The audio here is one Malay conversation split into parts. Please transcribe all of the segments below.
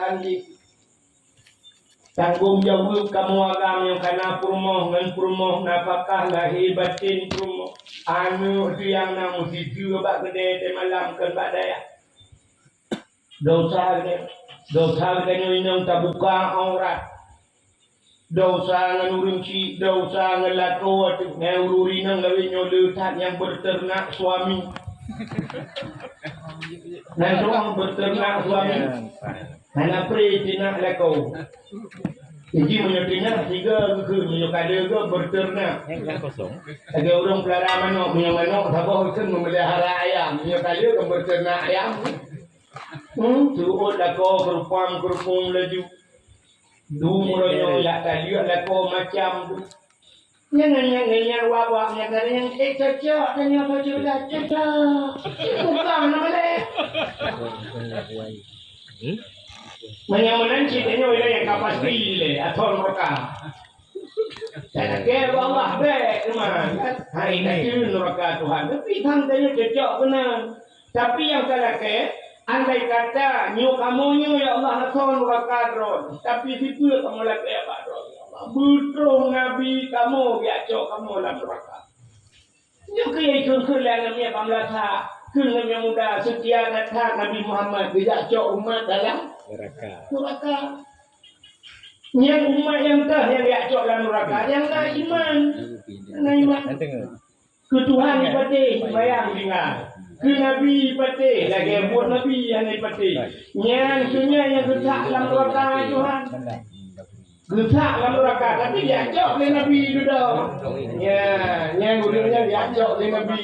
kanji tanggung jawab kamu agam yang kana purmoh ngan purmoh napakah lahir batin purmoh anu tiang namu siju bak gede te malam kan bak daya dosa gede nyong tabuka aurat dosa nganurunci dosa ngelako ngururi nang lawi nyoletat yang berternak suami nah doang berternak suami hana pre tina lako jadi menyotinya tiga ke menyokade ke berternak yang kosong ada orang pelihara manok punya manok sabah kan memelihara ayam menyokade ke berternak ayam turut lako kerupam laju Dumurnya ya tadi lako macam tu. Yang wawak yang tadi yang cocok tanya cocok. Bukan nama le. Menyamanan citanya wilayah kapasti le atau mereka. Saya kira Allah baik teman. Hari ini neraka Tuhan. Tapi tandanya cocok benar. Tapi yang saya kira andai kata nyu kamu ya Allah nakon wakadron tapi situ kamu lagi apa dron ya Allah betul nabi kamu biacok kamu dalam neraka nyu kaya ikut namanya pamlasa namanya muda setia kata Nabi Muhammad biacok umat dalam neraka yang umat yang dah yang biacok dalam neraka yang tak iman ke Tuhan ipatih bayang dengar ke Nabi ipatih lagi buat Nabi yang ipatih yang sunya yang gesak dalam neraka Tuhan gesak dalam neraka tapi diajak oleh Nabi itu dah ya yang gudangnya diajak oleh Nabi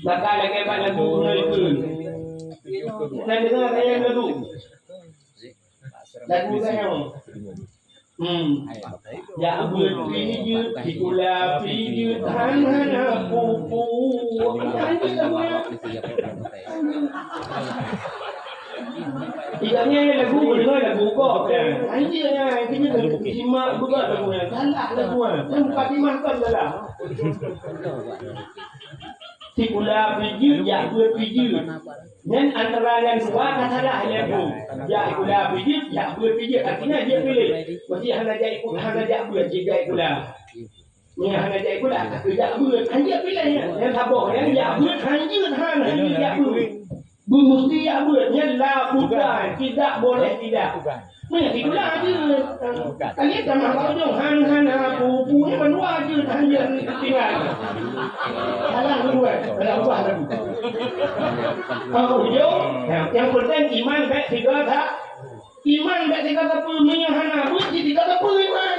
maka lagi pada lagu itu dan dengar saya lagu saya ya berpijut sikula pijut hana pupu Iganya lagu dengar lagu kok anjirnya kita simak juga lagunya salah lagunya yang Fatimah kan salah sikula pijut ya berpijut dan antara yang dua kata lah lagu ya sikula pijut ya berpijut artinya dia pilih mesti hana jadi buat jika ikula ni hana jadi ikula tidak buat hanya pilihnya yang tabok yang ya buat hanya ya buat mesti ya buatnya la bukan tidak boleh tidak mana ikula aja kalian sama kau dong hana pupunya berdua aja hanya tinggal salah buat lagu oh yo yang penting iman baik tiga tak iman baik tiga tak punya hana buat tiga tak iman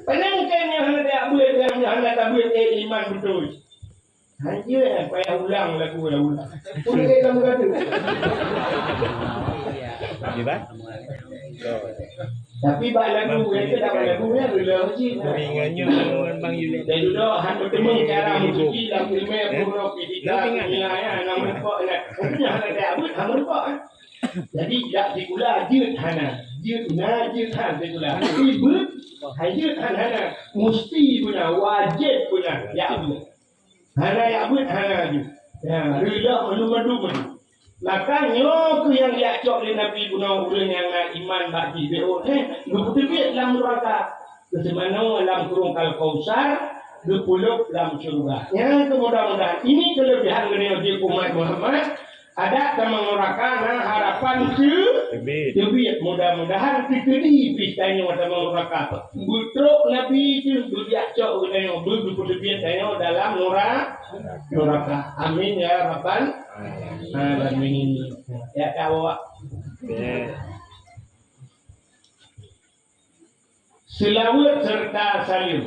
penangkan yang hana tak buat yang hana tak buat iman betul hanya payah ulang lagu ulang boleh kita mengadu gimana tapi bak lagu itu dapat lagunya bila uji ringannya Bang Yuli dan dulu hanya temui cara mencuci dalam primer purno kita ya nama kok ya hana tak buat hana kok jadi tidak digula jut hana jut hana ribut hajut hana mesti punya wajib punya ya abu hana ya abu hana ya rida menu makanya ke yang diacok oleh Nabi guna ulun yang iman bagi beul berpikir dalam neraka kesemana dalam kurung Al-Kausar berpuluh dalam surga ya mudah-mudahan ini kelebihan dari umat Muhammad ada teman neraka harapan tebit mudah-mudahan dikeni pistanya teman neraka butruk Nabi itu diacok oleh berpuluh dalam neraka amin ya rabbal alamin ya kawak selawat serta salim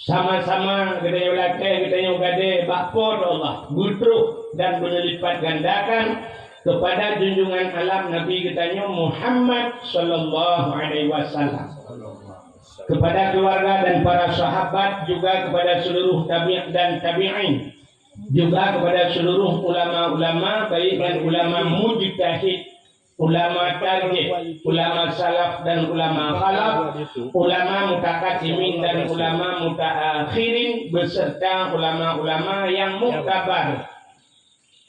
sama-sama gedenya laki gedenya gade bakpor Allah butruk dan berlipat gandakan kepada junjungan alam Nabi kitanya Muhammad sallallahu alaihi wasallam kepada keluarga dan para sahabat juga kepada seluruh tabi'in dan tabi'in juga kepada seluruh ulama-ulama baik dan ulama mujtahid ulama tarjih ulama salaf dan ulama khalaf ulama mutakaddimin dan ulama mutaakhirin beserta ulama-ulama yang muktabar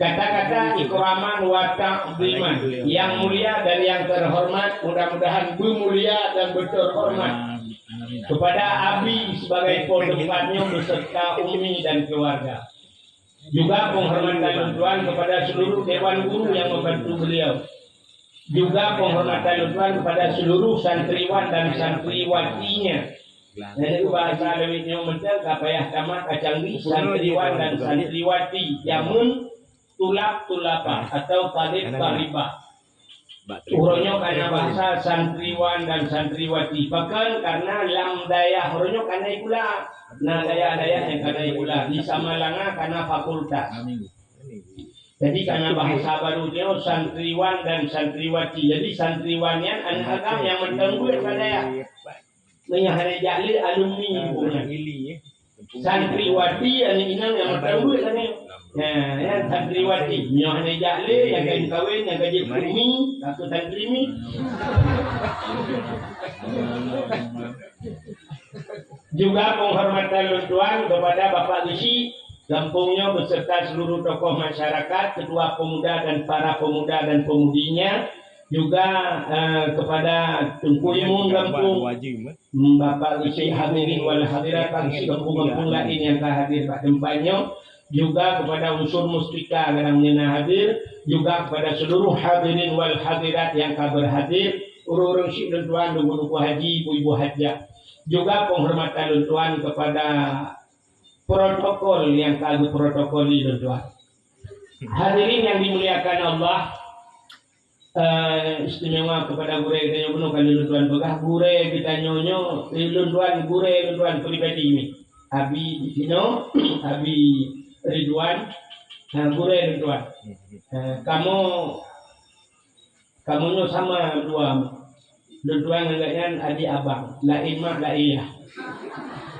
Kata-kata ikraman wa ta'ziman, yang mulia dan yang terhormat, mudah-mudahan bermulia dan berterhormat kepada Abi sebagai podempatnya beserta Umi dan keluarga. Juga penghormatan Tuhan kepada seluruh dewan guru yang membantu beliau. Juga penghormatan Tuhan kepada seluruh santriwan dan santriwatinya. Jadi bahasa lewitnya mentel kapayah tamat kacanggi santriwan dan santriwati jamun tulap-tulapa atau talib talibah. Uronyo karena bahasa santriwan dan santriwati. Bahkan karena lam daya uronyo karena ikula. Nah daya-daya yang karena ikula. Di Samalanga karena fakultas. Jadi karena bahasa barunya santriwan dan santriwati. Jadi santriwannya anak agam yang mentengguh pada ya. Menyahari jahil alumni punya. Santriwati anak inang yang mentengguh kan ya. Nah, yang santriwati, yang jahil, yang kain kawin, yang gaji krimi, satu santrimi. Juga penghormatan Tuhan kepada Bapak Lusi, Lampungnya beserta seluruh tokoh masyarakat, ketua pemuda dan para pemuda dan pemudinya. Juga kepada Tungku Imun Lampung, Bapak Lusi hadirin wal hadirat, bangsi kampung-kampung lain yang telah hadir pada tempatnya. Juga kepada unsur mustika yang hadir, juga kepada seluruh hadirin wal hadirat yang berhadir, urung-urung syik dan tuan, nunggu-nunggu haji, ibu-ibu hajah. Juga penghormatan Tuhan kepada protokol yang kagum protokoli dan tuan. Hadirin yang dimuliakan Allah, istimewa kepada gure kita nyono kali tuan begah gure kita nyonyo tuan gure tuan pribadi ini. Abi Dino, Abi Ridwan, gure Ridwan. Kamu sama dua. Ridwan dengan adik abang, lain mak lain ya.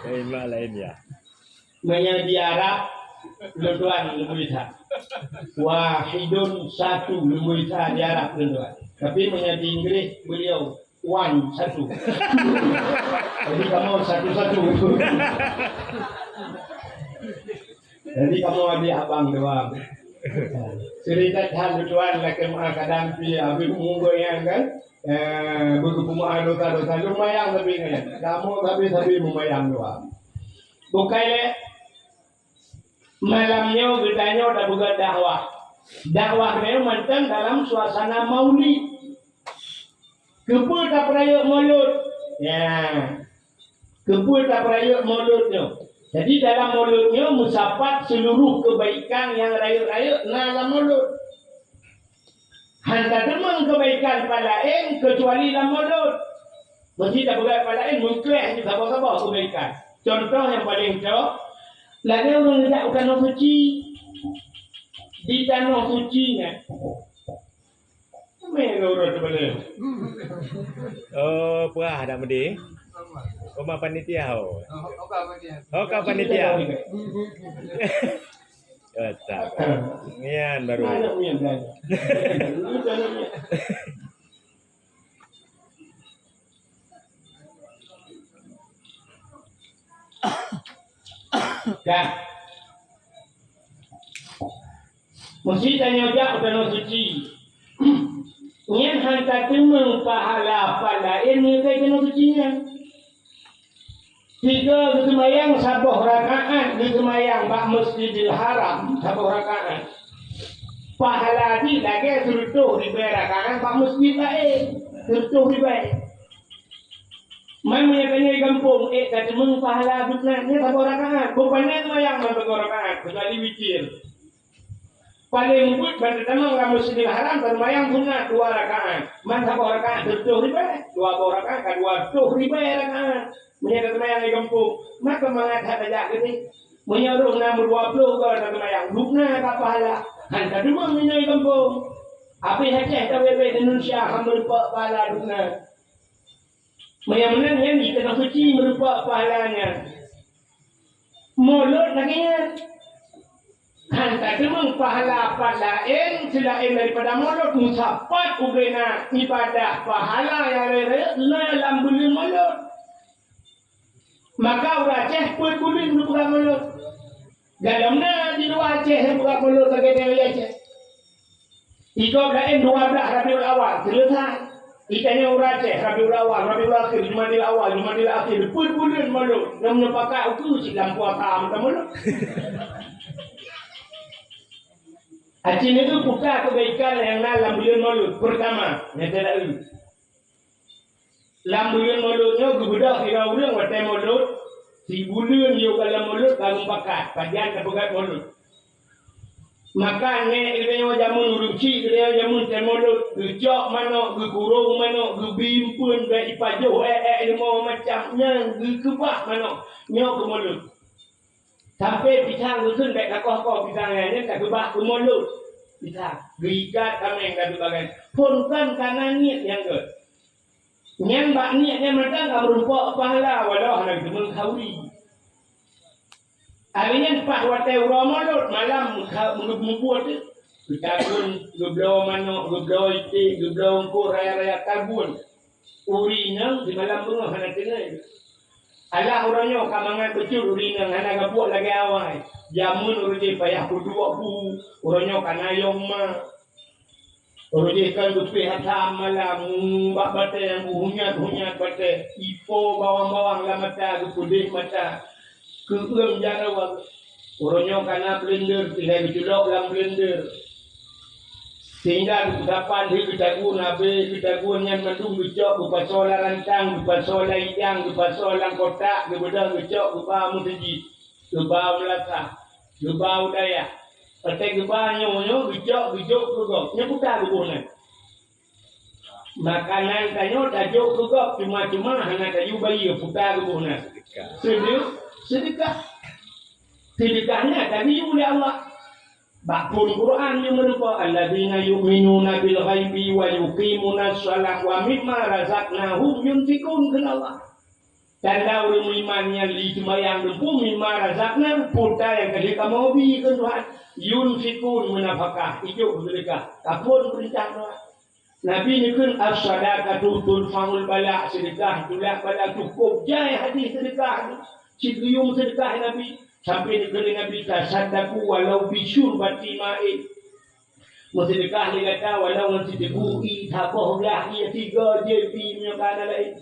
Lain mak lain ya. Menyang di Arab, Ridwan lebih sah. Wahidun satu lebih sah di Arab Ridwan. Tapi menyang di Inggris beliau one satu. Jadi kamu satu-satu. Jadi kamu adik abang doang. Cerita hal tuan lakem kadang pi abi munggo yang kan berhubung dosa lumayan lebih kan. Kamu tapi lumayan doang. Bukannya malamnya bertanya udah buka dakwah. Dakwahnya mantan dalam suasana maulid. Kepul tak perayaan maulud. Ya. Kepul tak perayaan mauludnya. Jadi dalam mulutnya musafat seluruh kebaikan yang raya-raya dalam mulut. Hanta demang kebaikan palain kecuali dalam mulut. Mesti tak boleh palain mengklaim juga apa-apa kebaikan. Contoh yang paling jauh, lagi orang tidak tanah suci. Di tanah suci nya. Menurut beliau. Oh, puah ada medi. Oh, ma panitia ho. Oh, ka panitia. Tak. Nian baru. Dah. Mesti tanya jak tanah suci. Yang hantar temeng pahala ini ke tanah suci nya. Tiga kesemayang sabuh rakaat di semayang bak Masjidil Haram sabuh rakaat. Pahala di lagi serutuh ribu rakaat bak masjid lain serutuh ribu. Mana punya kampung kata meng pahala dukna ni sabuh rakaat. Bukannya semayang sabuh rakaat kecuali witir. Paling mungkin pada tamang kamu Masjidil Haram semayang sunat 2 rakaat. Man sabuh rakaat serutuh ribu. 2 rakaat kedua 2 ribu rakaat. Menyatakan semayang di kampung, maka mengatakan saja ini menyeruh nomor 20 ke semayang, lukna tak pahala, hantar cuma menyai kampung. Apa yang cek KWP Indonesia merupakan pahala lukna. Menyamanan yang di tanah suci merupakan pahalanya. Mulut lagi hantar cuma pahala lain selain daripada mulut musafat ubena ibadah pahala yang dalam bulan mulut. Maka uraceh pun kulit merupakan mulut. Dalamnya di luar Aceh yang buka mulut lagi dari Aceh. 13 12 Rabiul Awal selesai. Ikannya orang Aceh Rabiul Awal, Rabiul Akhir, Jumadil Awal, Jumadil Akhir. Pun-punan mulut. Namanya pakai aku si lampu akam mulut. Aceh itu buka kebaikan yang dalam bulan mulut. Pertama, yang tidak ada. Dalam bulan mulutnya kebedak kira orang watai mulut. Si bulan dia kalau mulut kalau pakai. Pajan tak pakai mulut. Makannya dia jamun uruci, dia jamun teh mulut. Gejok mana, gekurung mana, gebimpun, ipajuh, lima macamnya, gekebah mana. Nyok ke mulut. Sampai pisang usun baik kakoh-kakoh pisangnya ni tak kebah ke mulut. Pisang. Geikat kami yang kata bagian. Punkan kanan niat yang ke. Yang bak niatnya mereka tak merumpuk pahala. Walau nak itu mengkauri. Akhirnya pas watai urah mulut. Malam membuat itu. Geblau geblau manok, geblau itik, geblau engkau, raya-raya kalbun. Urinya di malam tengah hana tengah. Alah orangnya kamangan kecil urina hana gabuat lagi awal. Jamun urut payah berdua bu. Orangnya kanayong ma. Urut kan dupi hatam malam bak bate yang hunyat bate. Ipo bawang-bawang la mata gepudih mata. Keung jarawang. Orangnya kana blender tinggal diculok dalam blender. Sehingga dapat kita guna kita guna mendung gejok lupa solar rantang lupa solar hidang lupa solar kotak kemudian gejok lupa musiji lupa melata lupa udaya pakai gebanya gejok kegok nyeputar kebunan makanan kanyo tajuk kegok cuma hanya kayu bayi putar kebunan sedekahnya tadi oleh Allah. Bakul Quran yang merupakan alladzina yu'minuna bil ghaibi wa yuqimuna shalah wa mimma razaqnahum yunfikun kan Allah. Dan orang imannya li sembahyang dempu mimma razaqna puta yang ketika mau bi kan Tuhan yunfikun menafkah itu sedekah. Kapun perintah Tuhan. Nabi ni kan as-sadaqatu tulfa'ul bala sedekah itulah bala cukup jaya hadis sedekah. Cikuyung sedekah Nabi sampai negeri Nabi tasaddaku walau bisyur batimai. Sedekah dia kata walau nanti dibui taboh belah ia 3 JP punya kana lain.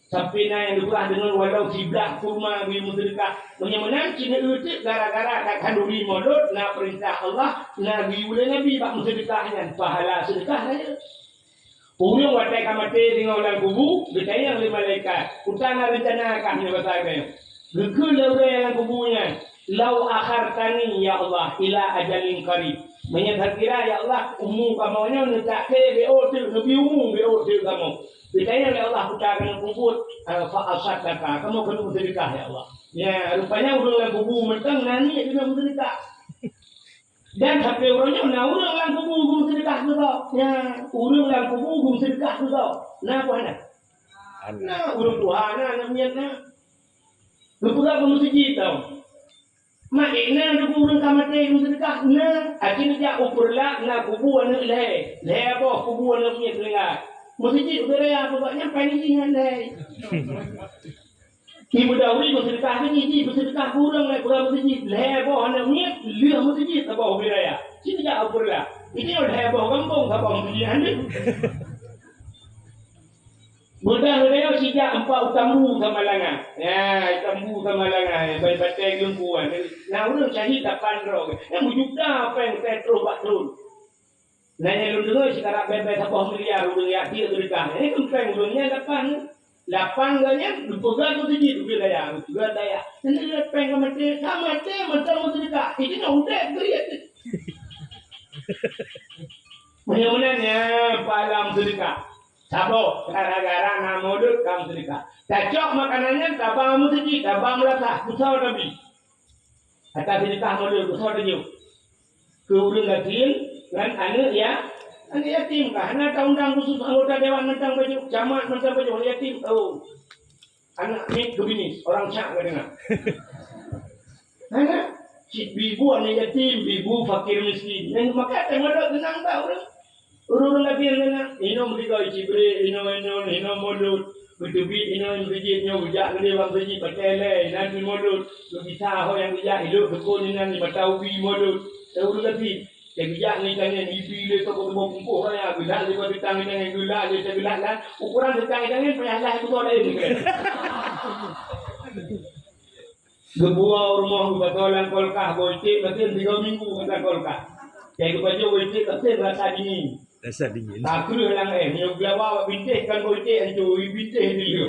Sampai yang dikurang dengan walau siblah kurma bi sedekah. Menyemenang cina utik gara-gara tak kanduri mulut na perintah Allah na biule Nabi bak sedekahnya pahala sedekah saja. Orang watai kamate dengan orang kubu bertanya oleh malaikat. Utana rencana kami bertanya. Gekul orang yang kubunya. Lau akhartani ya Allah ila ajalin qarib. Menyatakan ya Allah umum kamunya nak ke BO tu lebih umum BO tu kamu. Bertanya oleh Allah putaran kubur fa asadaka kamu kena sedekah ya Allah. Ya rupanya orang yang kubu mentang nani kena sedekah. Dan sampai orangnya orang yang kubu sedekah tu tau. Ya orang yang kubu sedekah tu tau. Nah apa nak? Nah orang Tuhan namanya. Lepas kamu masjid tau. Makna ada kurang kamate sedekah na. Akhirnya dia ukurlah na kubu anak leh. Leh apa kubu anak punya telinga. Masjid udara apa banyak panjang leh. Ibu dahulu bersedekah ni bersedekah kurang leh kurang masjid. Leh apa anak punya lihat masjid apa udara. Sini dia ukurlah. Ini leh apa kampung kampung masjid anda. Mudah dia sejak 4 utambu kamalangan. Ya, utambu kamalangan. Baik-baik lengkuan. Nah, orang cari tak pandro. Yang wujudnya apa yang petrol batrol. Nanya lu dengar sekarang bebek 10 miliar orang yakin sedekah. Ini kempeng orangnya 8 ganya dipegang tu sedikit duit daya. Juga daya. Ini dia pengen mati macam sedekah. Ini nak udah geriat. Mudah-mudahannya palam sedekah. Sabo, gara-gara nak modal kamu sedekah. Cocok makanannya tabang masjid, tabang melata, kusau Nabi. Kata sedekah modal kusau dia. Keurang yatim dan anak ya, anak yatim kah? Anak undang khusus anggota dewan mentang baju, camat mentang baju yatim. Oh, anak ni kebinis, orang cak dengar. Anak si ibu anak yatim, ibu fakir miskin. Yang maka tengok tenang tak orang. Urung lagi dengan ino mereka cibre ino modul Betul-betul ini masjidnya bujak gede bang masjid pakai leh nanti modul bisa ho yang bujak hidup tekun ini nanti mataubi modul tahu lagi yang bujak ni kan yang ibi le to ko bumpu ya bila le ko ditang ni gula le gula lah ukuran ditang ni payah lah itu ada ini Gebua rumah batolan kolkah boleh betul 3 minggu kata kolkah jadi baju boleh betul rasa dingin Rasa dingin. tak kira lang yung gawa bintih kan boleh itu bintih dulu.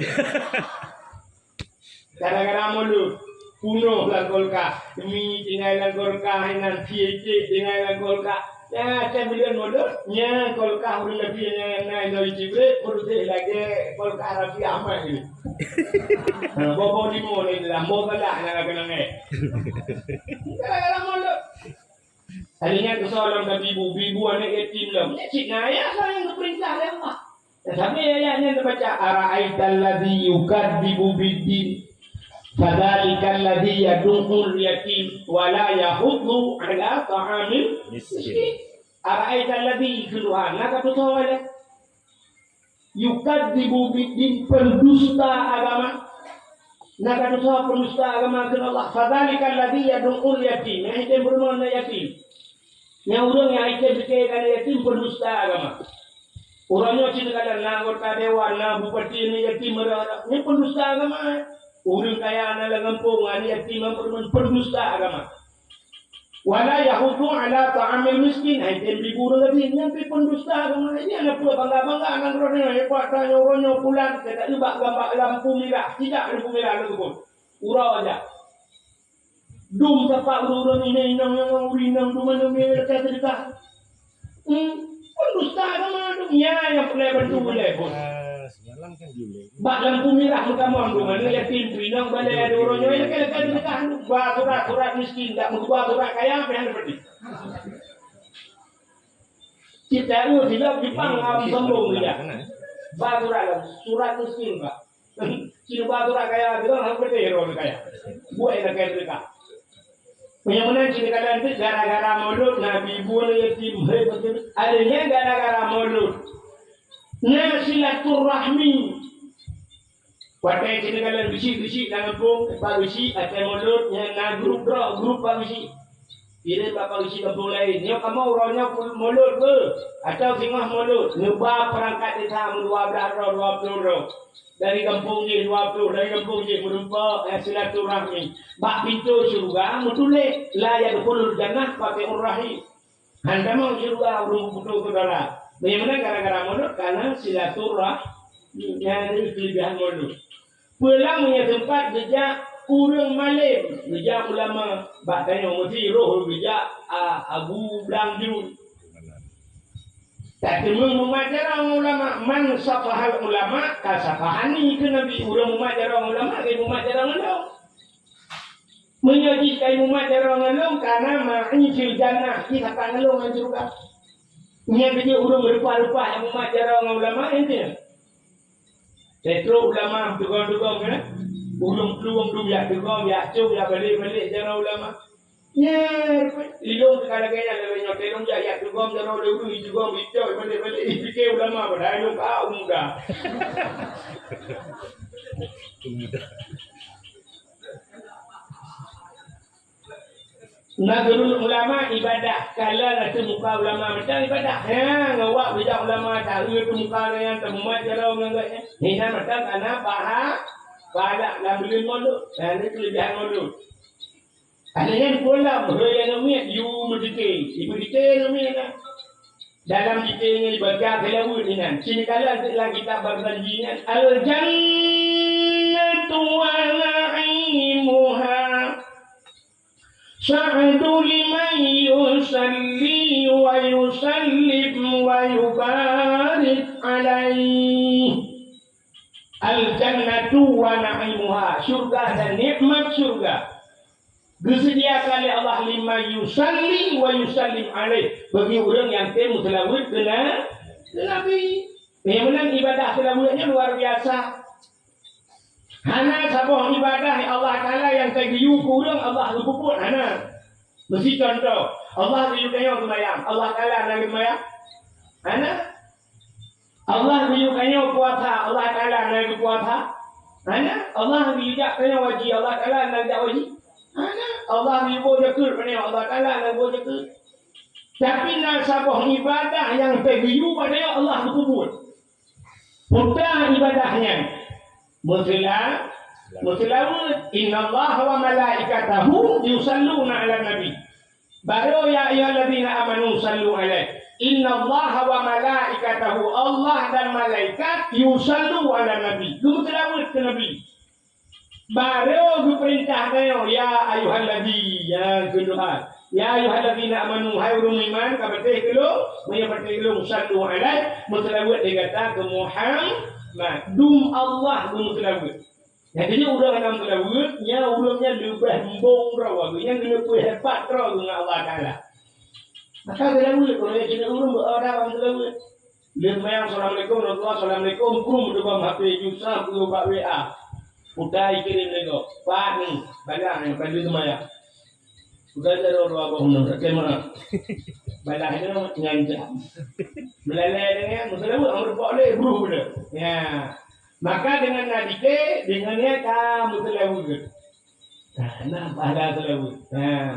Gara-gara mulu puno lang kolka, mi tinggal lang kolka hinan PhD tinggal lang kolka. Ya saya bilang mulu, nya kolka udah lebih na dari cibre, urus lagi kolka rapi amat ini. Bobo di mana ini lah, mau kalah nak kenang Gara-gara mulu. Tadinya kesoalan ke bibu anak yatim lah. Cik Naya lah yang perintah dia Allah. Tapi ayatnya terbaca ara'aital ladzi yukadzibu biddin fadzalikal ladzi yad'ul yatim wa la yahuddu 'ala ta'amil miskin. Ara'aital ladzi kedua nak tu soalnya yukadzibu biddin pendusta agama. Nak tu soal pendusta agama ke Allah. Fadzalikal ladzi yad'ul yatim. Yang bermakna yatim. Yang orang yang ikut berkaitan yatim pendusta agama. Orangnya cerita kata na anggota dewan, na bupati ni yatim merah. Ini pendusta agama. Orang kaya anak lagampung, ni yatim pendusta agama. Wala yahudu ala ta'amil miskin. Item libur lagi. Ini pendusta agama. Ini anak pula bangga-bangga. Anak orangnya hebat. Tanya orangnya pulang. Tidak lebak gambar lampu merah. Tidak lampu merah lagi pun. Urau aja. Dum tapak urang ini inang yang urinang mana mereka cerita. Pendusta agama dunia yang boleh bantu boleh pun. Semalam kan gile. Bak lampu merah muka mondu mana yatim inang balai ada orangnya yang kena cerita. Surat miskin tak mengubah surat kaya apa yang seperti. Kita itu tidak Jepang am sombong dia. Surat miskin pak. Sini surat kaya itu orang seperti orang kaya. Buat yang kaya mereka. Yang mana cerita nanti gara-gara mulut Nabi buat yatim betul. Adanya gara-gara mulut. Nah silaturahmi. Pakai cerita kalian bisi dalam pun bisi atau mulut yang grup bisi. Ini bapak bisi kampung lain. Yang kamu orangnya mulut ke atau singah mulut. Nubah perangkat desa 20 roh. Dari kampung ni 20, dari kampung ni berupa silaturahmi. Bak pintu syurga mutule la yadkhulul jannah pakai urrahi. Anda mau syurga urung putu saudara. Bagaimana gara-gara mulut? Karena silaturahmi yang kelebihan mulut. Pulang punya tempat sejak kurang malam. Sejak ulama bak tanya mesti roh sejak Abu Blangjun. Tapi mengajar orang ulama, man safahal ulama, kasafahani ke Nabi. Orang mengajar orang ulama, dia mengajar orang ulama. Menyajikan mengajar orang ulama karena ma'infil jannah. Kita tak ngelong yang surga. Yang kerja orang berupa-rupa yang mengajar orang ulama, itu. Setro ulama, tukang-tukang kan. Urung peluang tu biar tukang, biar cuk, biar balik-balik jalan ulama. Ya, ilmu sekarang kaya ada banyak telung ya tu gom jaro dulu itu gom itu balik fikir ulama pada ilmu kau muda. Nah dulu ulama ibadah kalau ada muka ulama macam ibadah. Ya, ngawak bijak ulama tahu itu muka yang temuan jaro nganggatnya. Ini macam anak pahala lambilin mulu. Dan itu kelebihan mulu. Ada yang pula yang namanya you medike, ibu dike namanya. Dalam dike ini baca kalau ini sini kalau kita berjanjian al jannatu wa na'imuha sa'adu liman yusalli wa yusallim wa yubarik alaih. Al jannatu wa na'imuha, surga dan nikmat surga. Disediakan oleh Allah lima yusalli wa yusallim alaih. Bagi orang yang temu selawat dengan Nabi. Memang ibadah selawatnya luar biasa. Hana sabah ibadah Allah Ta'ala yang tergiyu kurang Allah luput hana. Mesti contoh. Allah diyukanya sembahyang. Allah Ta'ala nak sembahyang. Hana. Allah diyukanya berpuasa Allah Taala nak berpuasa. Ana Allah bijak kena wajib Allah Taala nak bijak wajib. Ana Allah ribu jekur kena Allah Taala nak ribu jekur. Tapi nasabah ibadah yang terbiu pada Allah berkubur. Putar ibadahnya. Mutlawud inna Allah wa malaikatahu yusalluna ala nabi. Baru ya ayyuhalladzina amanu sallu alaihi. Inna Allah wa malaikatahu Allah dan malaikat yusallu ala nabi. Mutlawud ke nabi. Baru diperintah dia ya ayyuhalladzi ya kedua. Ya ayyuhalladzina amanu hai ulum iman ka betul kelo maya betul kelo sallu alaihi mutlawud dia kata ke Muhammad dum Allah mutlawud. Jadi udah dalam telawud, nya ulumnya lebih embong rawa, yang lebih hebat rawa dengan Allah Taala. Maka telawud kalau yang kita ulum berada dalam telawud, lebih banyak assalamualaikum warahmatullahi wabarakatuh, kum depan HP Yusa, kum buat WA, udah kirim lego, pak ni, balang yang pada semaya, udah ada orang apa pun, kemana, balang itu nyanyi, melalui dengan telawud, orang boleh berubah, ya. Maka dengan nadike dengannya kamu telawud. Nah, pada telawud.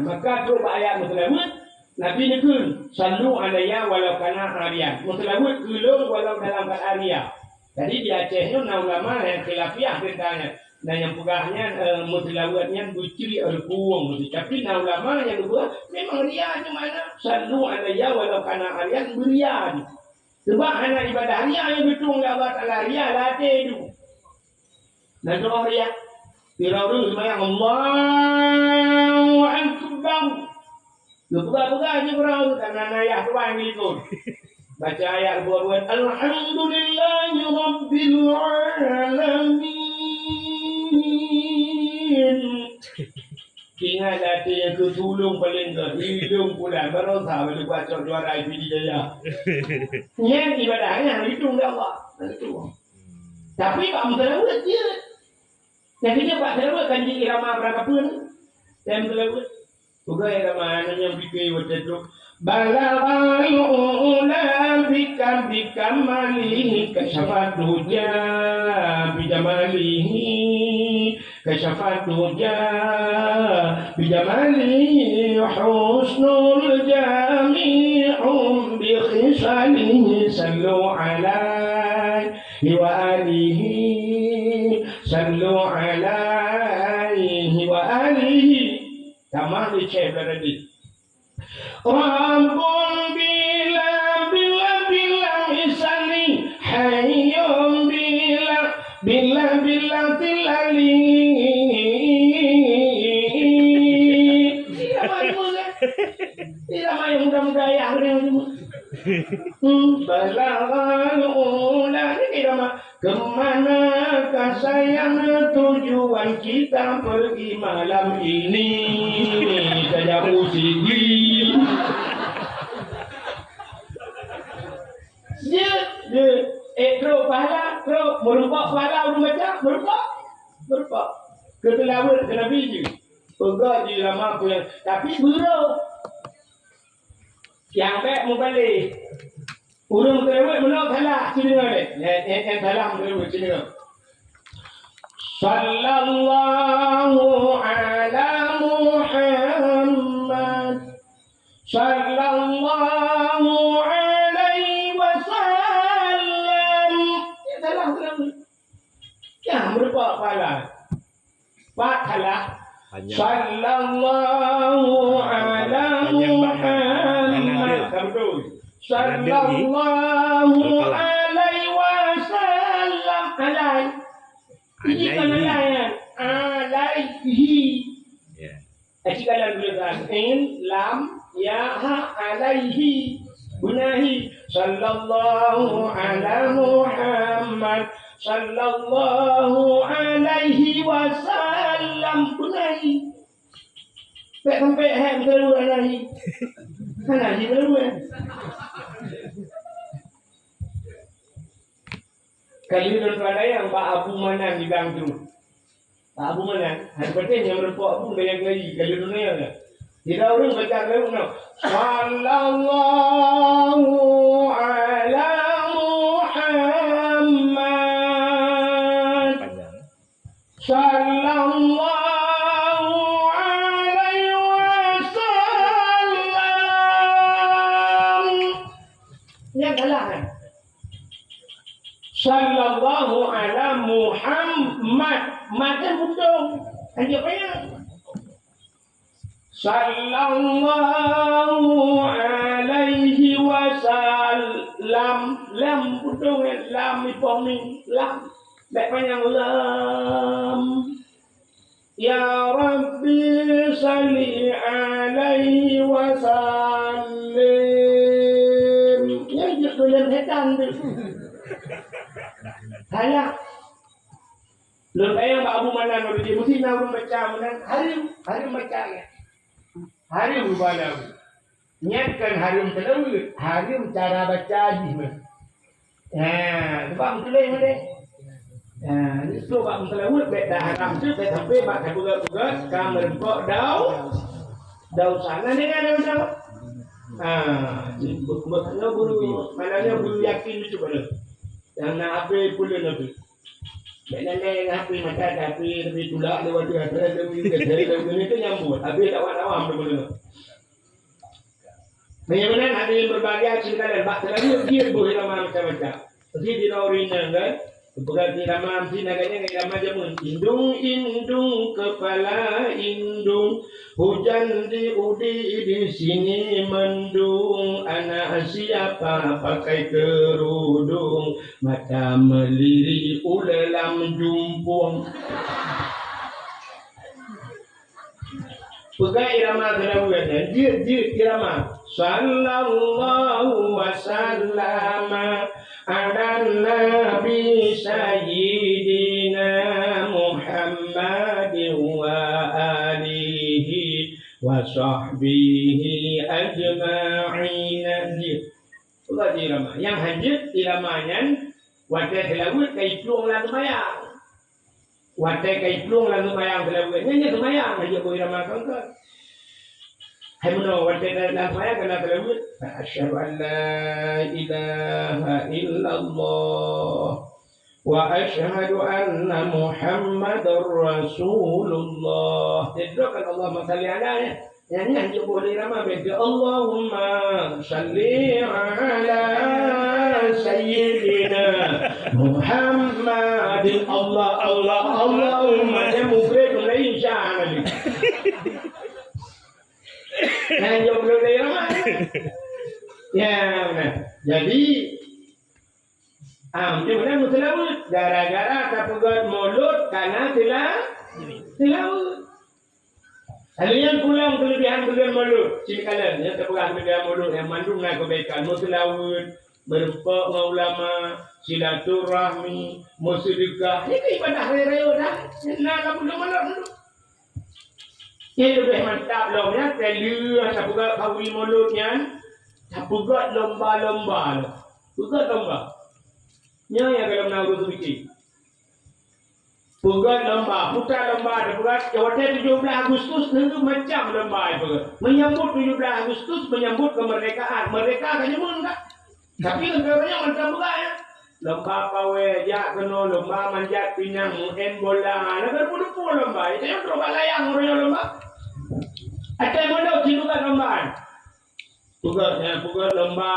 Maka tu ayat telawud Nabi nikun sallu alayya walau kana harian. Telawud kulung walau dalam keadaan dia. Jadi di Aceh itu ulama yang khilafiyah tentangnya. Dan yang pegahnya telawudnya berciri al-quwung. Tapi ulama yang kedua memang dia di mana sallu alayya walau kana harian berian. Sebab anak ibadah ria yang betul Allah Ta'ala ria latih itu. Dan doa ria. Fir'aun semayang Allahu Akbar. Buka-buka aja Fir'aun. Karena ayat tuan itu. Baca ayat buat-buat. Alhamdulillahi Rabbil Alamin. Ingat hati yang ketulung paling ke hidung pula baru tahu boleh buat juara IPD Jaya. Yang ibadahnya hidung dia Allah. Tapi Pak Mutalawud dia. Jadinya Pak Mutalawud kan di irama berapa pun. Dan Mutalawud. Juga irama yang fikir waktu itu. Balagha ula bika malihi kasyafat duja bijamalihi كشفت وجاء بجماله حسن الجميع بخصاله صلوا عليه وآله صلوا عليه وآله كما dicek tadi Rabbun bila misali hayyum bila tilali tidak main mudah-mudah ya Balagha ula tidak mah kemana sayang tujuan kita pergi malam ini saya musiki dia terus pahala terus merubah pahala macam merubah ketelawud kena biji pegak je lama aku yang tapi buruk yang baik mubalik urung terlewat menolak salah sini ada yang salah terlewat sini sallallahu ala Muhammad sallallahu alaihi wasallam yang salah terlewat yang berbuat salah Pak salah sallallahu ala Muhammad sallallahu alaihi wasallam alaihi Asyikalan tulisan in lam ya ha alaihi bunahi sallallahu ala Muhammad sallallahu alaihi wasallam bunahi sampai hem terus alaihi alaihi terus kali itu ada yang Pak Abu Manan di Bangtu. Pak Abu Manan, hari pertama yang berpuak pun banyak lagi. Kali itu ni ada. Tidak orang baca lalu nak. Sallallahu ala Muhammad. sallallahu alaihi wasallam. Yang kalah kan? Sallallahu ala Muhammad. Makan budung. Hanya payah. Sallallahu alaihi wasallam. Lam budung. Lam ipong ni. Lam. Baik panjang lam. Ya Rabbi salli alaihi wasallim. Yang dia tulen hedan tu. Saya Lempayang Abu Manan orang dia mesti nak membaca Manan hari baca ya. Hari berbalau. Niatkan hari terlalu hari cara baca ni. Sebab mulai mana? Itu bab terlalu beda haram tu sampai bab buka kam rempok daun sana dengan daun. Maknanya bulu yakin itu benar. Yang nak apa pula nak. Maknanya apa macam tapi tulak lewat tu ada lebih itu nyambut. Habis awam betul. Bagaimana ada yang berbagai cerita dan bak terlalu dia boleh ramai macam-macam. Jadi di Raurina kan, berganti ramai mesti naganya ramai jamun. Indung kepala indung, hujan di sini mendung. Anak siapa pakai kerudung, mata melirik ulelam jumpung. Pegang irama kenabuan dia irama sallallahu wasallama ala nabi sayyidina Muhammadin wa alihi wa sahbihi ajma'in. Pegang irama yang hajat iramanya wadah selawat kai plung lan sembahyang. Watai kai plung lalu mayang terlalu nyanyi semayang aja boleh ramalkan kan. Hai meno watai lalu mayang kena terlalu. Asyhadu an la ilaha illallah wa asyhadu anna Muhammadar Rasulullah. Doakan Allahumma salli ala ya. Yang aja boleh ramal baca Allahumma salli ala sayyidina Muhammad. Allahumma ya mufrad lain sya'an. Yang jauh boleh ramal. Ya benar. Jadi macam mana selawat gara-gara tak pegat mulut karena selawat. Halian pulang kelebihan mulut. Sini kalian yang terpegang kelebihan mulut yang mandung nak kebaikan. Mutlawud, berempak dengan ulama, silaturahmi, musydikah. Ini ibadah raya dah. Nak kamu mulut dulu. Ini lebih mantap loh ya. Telia tak pegang kawi mulutnya. Tak pegang lomba-lomba. Pegang lomba. Yang kalau nak urus fikir. Pegang lomba, putar lomba ada pegang. Jawatan 17 Agustus tentu macam lomba itu. Menyambut 17 Agustus, menyambut kemerdekaan. Merdeka kan nyemun tak? Tapi negaranya macam pegang ya. Lomba pawe, jak kena, lomba manjat pinang, main bola. Negara pun lomba. Itu yang terobak layang orang lomba. Ada mana juga lomba. Pegang lomba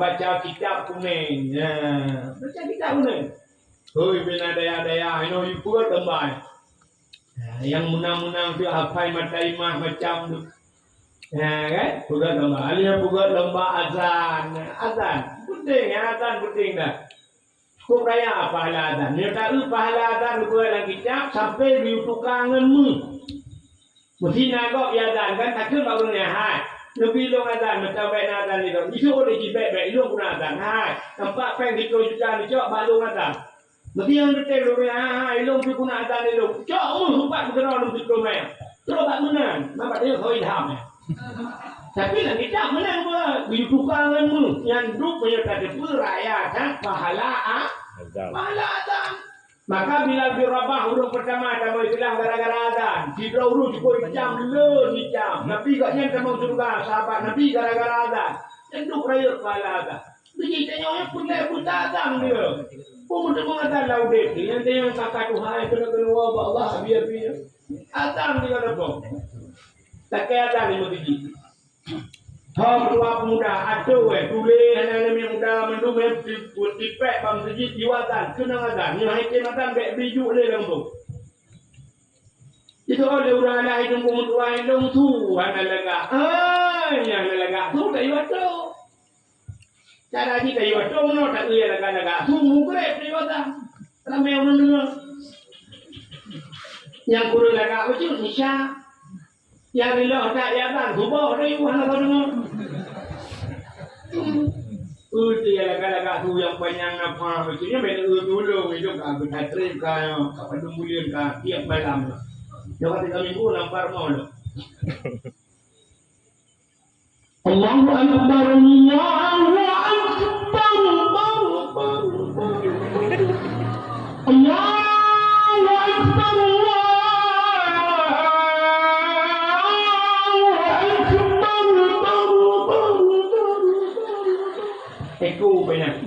baca kitab kuning. Baca kitab kuning. Hoi bina daya-daya, you put lomba. Yang menang-menang tu hafal mataimah macam tu. Kan? Pugat lomba. Alih pugat lomba azan. Azan. Penting ya, azan penting dah. Cukup raya pahala azan. Dia tahu pahala azan buat dalam kitab sampai di tukanganmu. Mesti nak kau azan kan takkan baru ni hai. Lebih long azan macam baik azan ni tu. Isu boleh baik long guna azan. Hai. Nampak peng di juga ni cok balung azan. Mesti yang betul lu ilmu tu guna azan ilmu. Cok humpat bergerak lu tu main. Terus tak menang. Nampak dia kau idham. Tapi lah kita menang apa? Di tukanganmu yang duk punya kata perayaan pahala pahala azan. Maka bila birabah huruf pertama kamu istilah gara-gara azan. Kita urus cukup jam dulu jam. Nabi katnya kamu juga sahabat Nabi gara-gara azan. Yang duk raya pahala azan. Jadi tanya pun dah pun datang dia. Pun mudah mengatakan laudek ni. Yang dia kakak Tuhan kena wabak Allah biar. Datang dia ada apa? Tak kaya datang ni mesti. Hak dua pemuda aduh tulis anak-anak muda mendung tipek bang sejid jiwatan kena ngadan. Ni hai kematan bek biju le lang tu. Itu oleh orang lain yang pemuda yang tu anak lega. Yang lega tu tak iwatu. Cara kita iwatu no tak iya lega tu mukre iwata. Ramai orang dengar. Yang kurang lega macam Nisha. Yang bila tak ya kan subah dia mana kau dengar. Dia lega tu yang panjang apa macamnya benda dulu itu kan kita trip kan apa dumulian kan tiap malam. Jangan tinggal minggu lampar mau lo. Allahu Akbar, Allahu Akbar, Allahu Akbar, Eko banyak.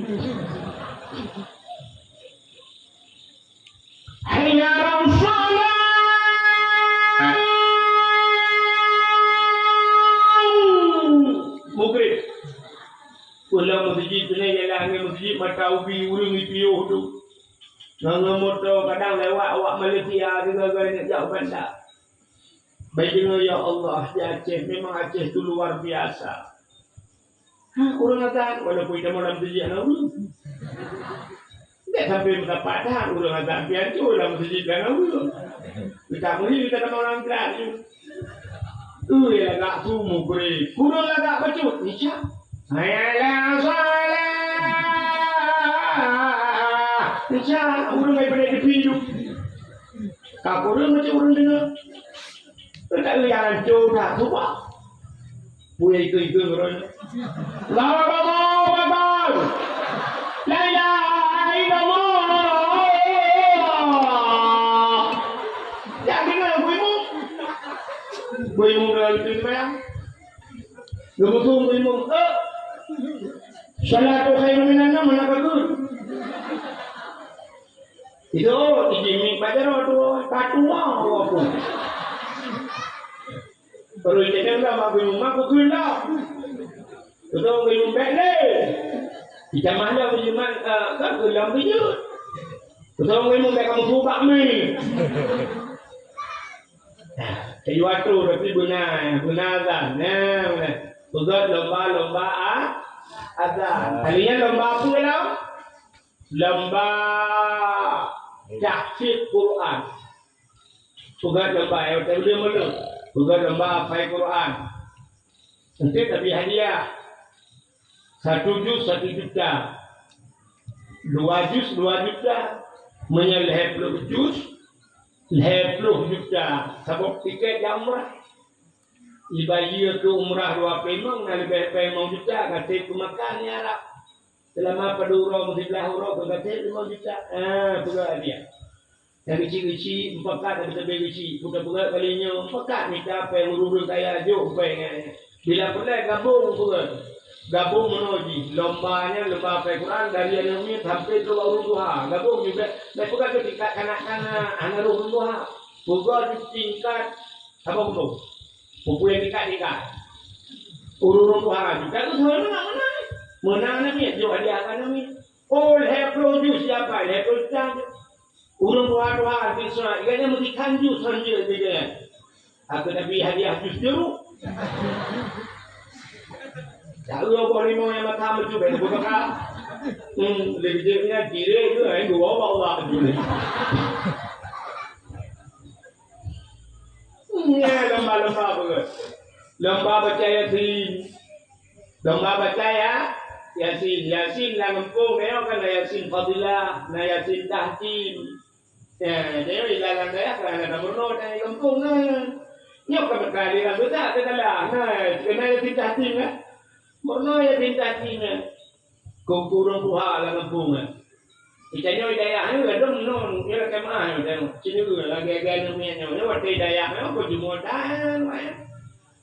Hayya al-salah. Mukri. Ulang masjid ni jalan ni masjid mata ubi urung ipiuh tu. Nganga motor kadang lewat awak Malaysia juga nak jauh bandar. Baik dengan ya Allah di Aceh memang Aceh tu luar biasa. Orang kata walaupun kita malam masjid nak urung. Tak sampai mendapat dah orang kata biar tu dalam masjid nak urung. Kita mesti kita orang kelas tu. Ya agak tu mukri. Kurang agak bacut. Nisha. Hayalah salah. Nisha. Urang daripada tepi tu. Kau kurang macam orang dengar. Tak lihat jauh dah. Cuba. Boleh ikut-ikut orang. Allahu Akbar. La ilaha illallah. Jangan dengar buimu. Buimu dalam itu bayang. Gemutung buimu. Salatu khairum minan nawm mana bagus. Itu dijimik pajar waktu katua apa. Kalau kita dah mahu rumah aku kena. Betul belum balik. Kita mana berjumat kan gelap bejut. Betul belum balik kamu subak ni. Kayu waktu tapi benar azan. Betul lomba azan. Kalinya lomba apa dalam? Lomba tahfidz Quran. Bukan lomba yang dia malu. Bukan lomba hafal Quran. Nanti tapi hadiah. 1 juz 1 juta. 2 juz 2 juta. Menyeleh 10 juz 10 juta. Sebab tiket umrah. Ibadah ke umrah 2 pemang dan lebih pemang juta. Kasih ke makan ni Arab. Selama pada urau mesti belah urau kasih 5 juta. Pula hadiah. Yang kecil-kecil, 4 kat tapi lebih kecil. Bukan-bukan kalinya 4 kat ni apa yang urus kaya jauh. Bila pelai gabung pula. Gabung menuji. Lombanya, lomba hafal Quran dari yang ni sampai ke urus duha. Gabung juga. Dan bukan ke tingkat kanak-kanak. Anak urus duha. Bukan di tingkat apa pun. Buku yang tingkat-tingkat. Urus duha juga. Itu sama menang. Menang ni. Jauh hadiah kan ni. Oh, heplo jus siapa? Heplo jus. Urung doa-doa bisa, ikannya mesti kanjus saja dia. Aku Nabi hadiah jus jeruk. Tahu apa lima yang mata macam tu, bukan kah? Lebih jadinya kira itu, dua Allah tu. Ya, lomba-lomba apa? Lomba baca Yasin. Lomba baca Yasin. Yasin lah ngempung, kan Yasin Fadilah, Yasin Tahkim. Ya, dia bilang saya kan ada bernoda yang kampung nah. Nyok ke kali kan sudah katalah. Nah, kena tinta tinga. Bernoda ya tinta tinga. Kurang tuha lah kampung ah. Ikannya daya ni ladong non, dia ke mana dah. Cini lagi-lagi namanya. Ni waktu daya apa cuma dah.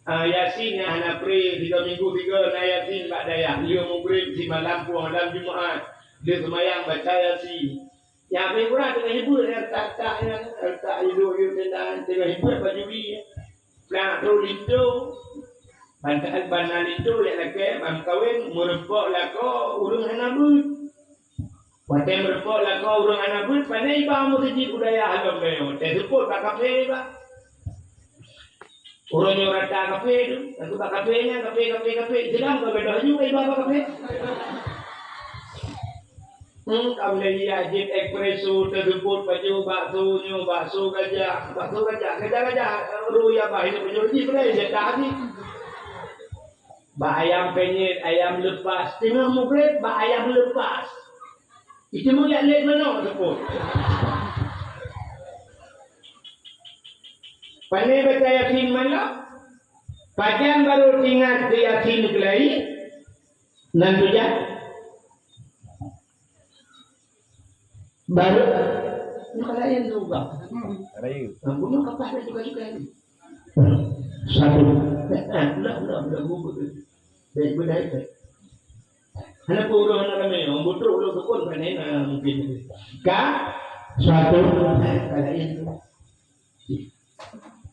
Yasin yang anak pre 3 minggu 3 na Yasin Pak Dayak dia murid di malam puang Jumaat dia semayang baca Yasin yang paling kurang tengah hibur yang tak hidup tengah hibur baju ni nak tu lindo bantal banal itu yang lagi mam kawin merepok lako urung hanabut pakai merepok lako urung hanabut pandai iba mu sejid budaya alam beo te support pak kafe ba urang orang tak kafe tu aku tak kafenya kafe sedang ke beda juga iba kafe kamu lagi ajib espresso tersebut bakso gajah ruya bah itu penjual boleh je tak ni ayam penyet ayam lepas tengah murid ayam lepas itu mu yang lain mana tersebut pandai baca Yasin mana Pajan baru ingat ke Yasin kelai nanti ya baru nakalayan juga. Rayu. Bunuh kapal juga ini. Satu. Udah bubuk. Baik baik. Anak puluh anak kami, butuh ulo tukun panen mungkin. Satu. Nakalayan juga.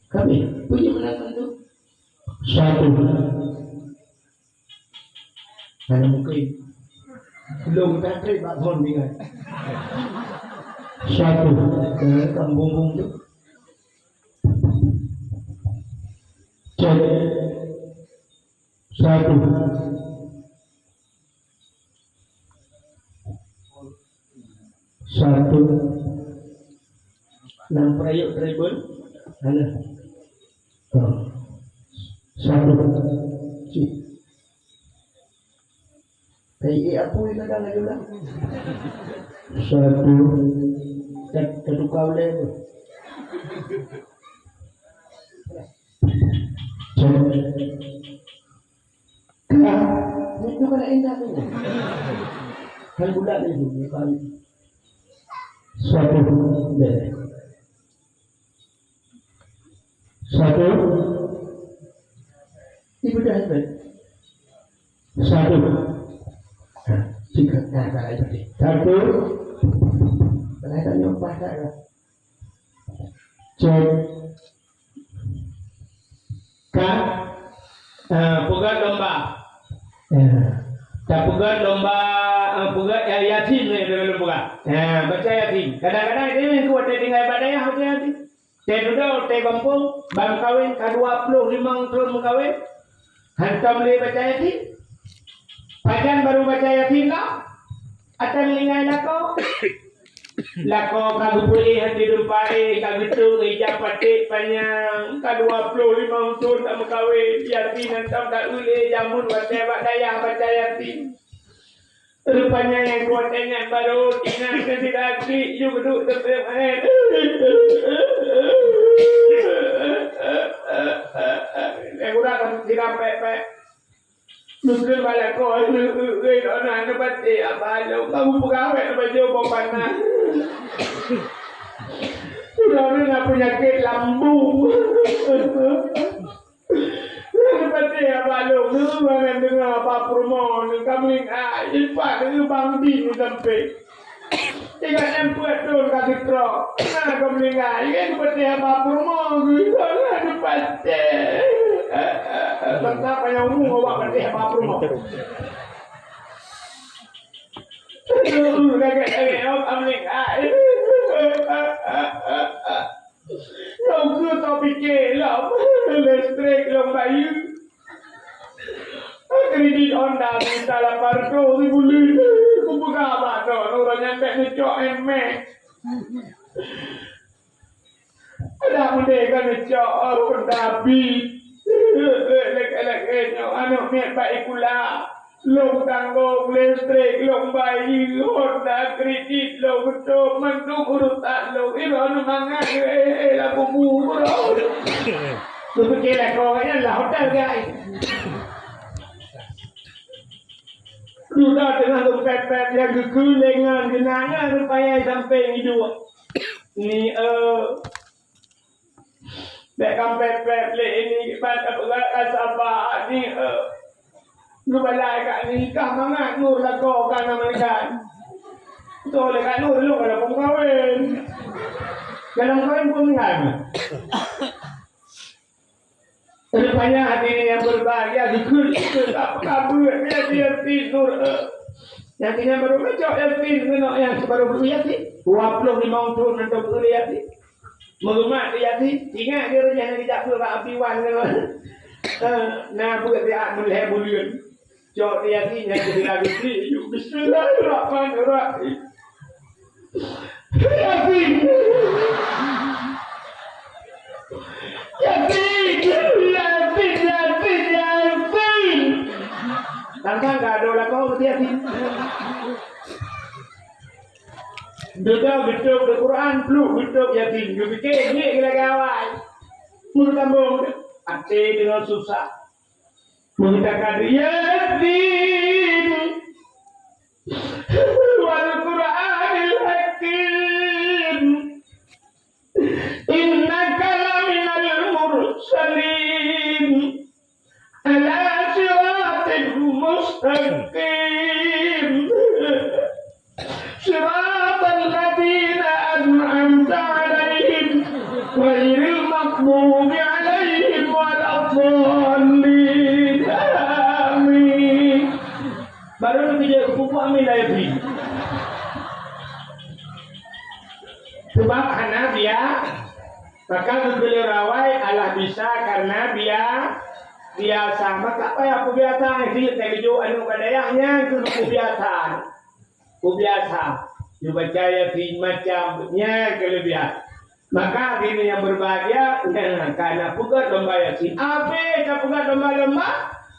Kami punya menang tu. Satu. Anak mungkin. Belum tak terima pun dengan. Satu kampung tu cek satu enam perayuk tribun ada satu apa yang kadang ada lah satu ketukar boleh tu itu kan indah tu kan budak ni kan satu ibu dah hebat satu jika tak ada satu kalau tak nyopah tak lah cek pugat lomba tak pugat lomba pugat Yasin ni dalam pugat baca Yasin kadang-kadang dia yang kuat tinggal badai baca Yasin teh duduk teh kampung bang kawin ke 25 tahun kawin hantam boleh baca Yasin pajan baru baca Yasin lah atau lingai lako kagupuli hati dumpari kagitu ija patik panjang ka 25 tahun tak mengkawin Yasin hantam tak boleh jamun baca daya baca Yasin rupanya yang kuatnya baru ingat ke tidak juga duduk terpemen yang udah kan tidak pepe Nusrul balik kau, orang nak batik apa aja, kamu pegawai baju panas. Orang nak penyakit lambung. Nak batik apa aja, orang dengar apa permon, kamu ingat, ipat itu bangdi ni sampai. Jika empat tahun kasih truk, nak kamu ingat, ini batik apa permon, orang nak batik. Bangsa yang umum awak berarti apa rumah. Lagi amling. Kau tu tak fikir lah, listrik long bayu. Kredit Honda minta 800 ribu lebih. Kau buka apa tu? Orang nyampe ni cok emek. Ada mereka ni cok Honda Beat. Anak miat baik pula long tanggung listrik long bayi Honda kredit long betul mantu urusan long ini orang mangan lagu bubur tu fikirlah kau kan lah hotel guys sudah tengah tu pepet yang kekulengan genangan rupanya sampai hidup ni pepet le ini pada apa ni lu balai kat ni kah mangat nu lagu kan mereka. Betul le kan nu lu ada pun kahwin. Dalam kahwin pun kan. Rupanya hati yang berbahagia dikul apa kabur dia tidur. Yang kini baru kacau yatim yang baru yatim 25 tahun untuk yatim. Mengumat yatim ingat dia jangan dijak ke api wan nah buat dia melihat bulian. Jauh yatim yang jadi lagi bismillahirrahmanirrahim. Yatim. Tantang gak ada lah kau hati-hati. Duduk betul di Quran peluk betul yatim. You fikir ni kira kawan. Mulut tambung hati dengan susah. Mengatakan yatim. Wal Quranil Hakim. Innaka laminal mursalin. Ala مستقيم صراط الذين أنعمت عليهم غير المغضوب عليهم ولا الضالين آمين. Baru dia kupu amin lagi. Sebab Hanafiya maka beliau rawai Allah bisa karena biasa maka apa yang biasa sih tejo anu kadayahnya itu biasa dibaca yatim macamnya kelebihan maka ini yang berbahagia karena pugat lomba yatim ape tak pugat lomba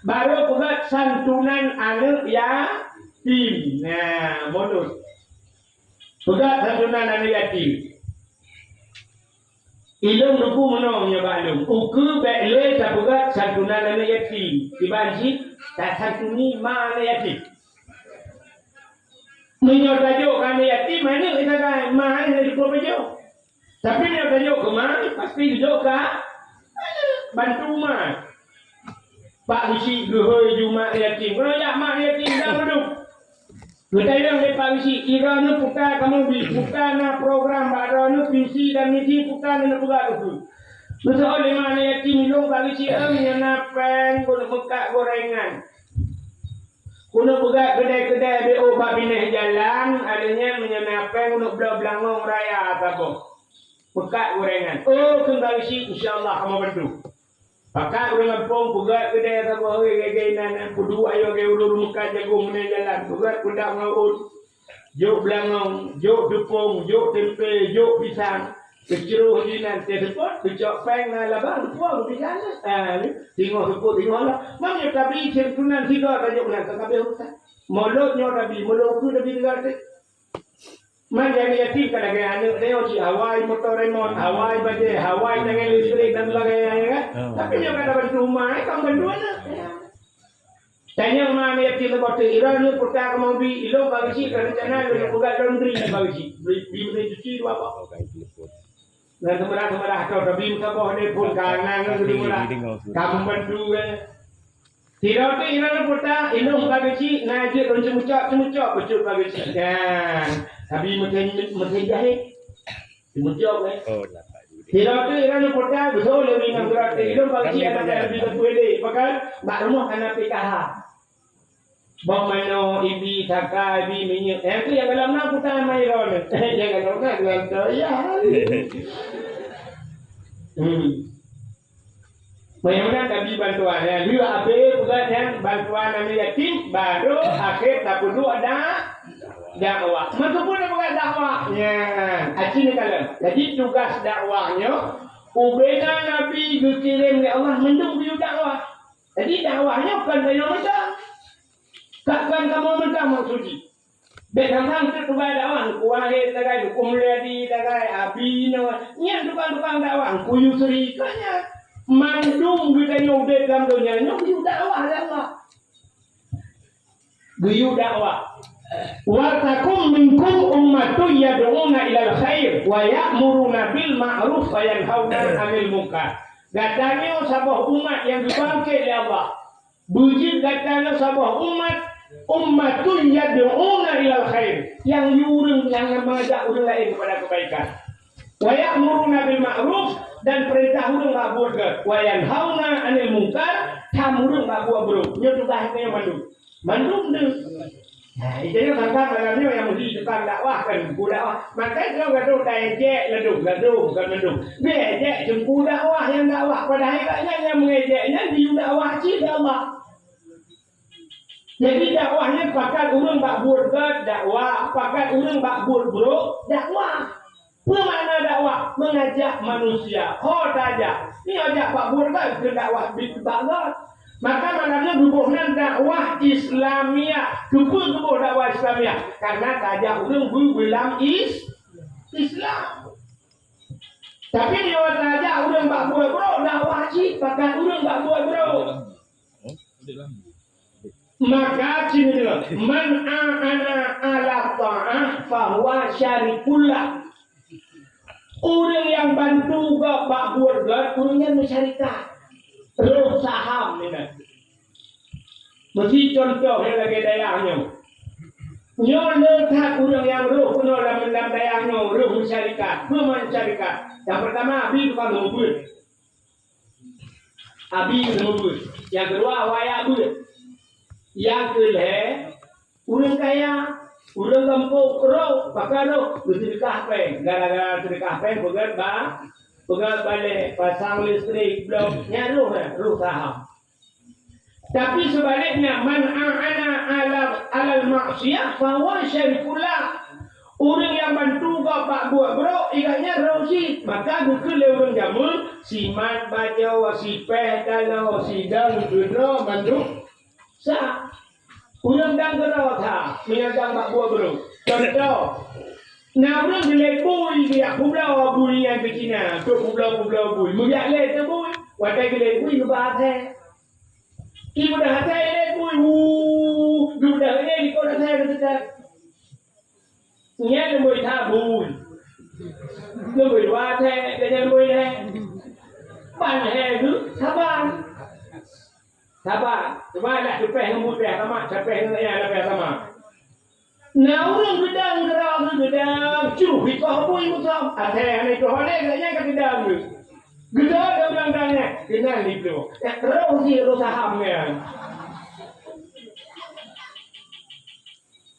baru pugat santunan anak yatim nah modus pugat santunan anak yatim ilmu nuku menolongnya balum. Uku beli sabugat santunan anak yatim. Dibanci tak santuni mana yatim. Menyot tajuk anak yatim mana kita kan mana di pulau tajuk. Tapi menyot tajuk ke mana pasti tajuk ke bantu mah. Pak bisi gehoi Jumat yatim. Kalau ya mak yatim dah hidup. Kita yang lepas isi, kira ni putar kamu putar na program baru ni visi dan misi putar ni buka tu. Masa oleh mana yatim ilung bagi si yang napeng guna buka gorengan. Guna buka kedai-kedai BO babineh jalan, adanya menyenapeng guna belang-belangong raya apa buka gorengan. Oh, kembali si insyaallah kamu bantu. Pakak dengan pom buat kedai apa gay nan pudu ayo gay ulur muka jagung ni jalan buat kuda ngaut jok belangong jok dupung jok tempe jok pisang keceruh di nanti sepot kecok peng na labang puang di sana tengok sepot tengok lah mana tapi ceritunan tiga tajuk nak kabeh hutan molotnya tapi molotku tapi dengar tu mana yang yatim kalau gaya anak dia si Hawaii motor remote Hawaii baje Hawaii dengan listrik dan sebagainya kan tapi dia kata bantu rumah kamu bantu mana tanya mana yatim lepas tu Iran ni putar kamu bi ilo bagi si rencana dia buka laundry bagi si beli cuci dua apa dan kemudian kau tapi mutabah ni pun kanan kamu bantu tidak tu Iran putar ilo bagi si najis dan cemucak betul bagi si kan tapi macam jahit, muncul Oh, dapat. Tidak tu Iran portal betul lebih nganggurat. Itu bagi anak lebih berkuali. Maka mak rumah anak PKH. Bang mano ibi taka ibi minyak. Yang tu yang dalam nak putar mai ron. Jangan nak dalam tu ya. Bagaimana kami bantuan ya? Dia apa bukan yang bantuan anak yatim baru akhir tak perlu ada dakwah. Meskipun bukan dakwahnya. Acini kalau. Jadi tugas dakwahnya ubena Nabi dikirim oleh Allah mendung dia dakwah. Jadi dakwahnya bukan dari macam. Takkan kamu minta maksudnya. Bekamang tu tugas dakwah. Kuahir tagai kumuladi tagai abino. Nya tukang dakwah. Kuyu serikanya. Mandung kita nyudet dalam dunia. Nyudet dakwah dakwah. Guyu dakwah. Watakum minkum ummatun yad'una ilal khair wa ya'muruna bil ma'ruf wa yanhauna 'anil munkar. Katanya sabah umat yang dibangkit oleh Allah. Bujit katanya sabah ummatun yad'una ilal khair. Yang yurung yang mengajak orang lain kepada kebaikan. Wa ya'muruna bil ma'ruf dan perintah urang bak buat ke. Wa yanhauna 'anil munkar, urang bak buat buruk. Nya tugas yang mandum tu. Nah, itu yang kata dalamnya yang mesti tukang dakwah kan, dakwah. Maka kalau gaduh dah ejek, gaduh bukan mandum. Dia ejek jempu dakwah yang dakwah pada hakikatnya yang mengejeknya di dakwah cik Allah. Jadi dakwahnya pakat urang bak buat ke dakwah, pakat urang bak buat buruk dakwah. Apa makna dakwah? Mengajak manusia. Oh saja. Ni ajak bak buat ke dakwah bid'ah. Maka maknanya dubuhnan dakwah Islamiyah. Dubuh dakwah Islamiyah. Karena saja orang berbilang Islam. Tapi dia saja orang bak buat bro dakwah cik. Pakat orang bak buat bro. Maka sini dulu. Man a'ana ala ta'ah fahuwa syarikullah. Orang yang bantu ke bak buat orangnya masyarakat. Roh saham ni kan. Mesti contoh yang lagi dayahnya. Nyo letak orang yang roh penuh dalam dayahnya, roh masyarakat, syarikat. Yang pertama abi tukang ngubur. Abi ngubur. Yang kedua wayak bur. Yang kedua orang kaya, orang kampung roh, pakai roh bersedekah peng. Gara-gara sedekah peng pegang balik pasang listrik blok ruh saham. Tapi sebaliknya man a'ana alal maksiyah fahuwa syarikullah. Orang yang bantu kau pak buat bro ikannya rosid. Maka bukan orang jamun simat baca wasipeh kalau sidang duno bantu sah. Orang dan gerau tak mengajar pak buat bro. Contoh Nah, orang boleh bui dia, pulau bui yang kecina, tu pulau bui. Mujak le tu bui, wadah boleh bui ke bahasa. Ibu dah hati le bui, ibu dah le di kau dah saya kata. Nya le bui tak bui, le bui wadah, dia bui le. Pan le tu, sabar, sabar lah tu peh ngemut peh sama, capeh ngemut peh sama. Nah orang gedang cuh itu apa ibu sam? Ada yang itu hal yang gedang tu. Gedang orang tanya, kenal itu. Roh sahamnya.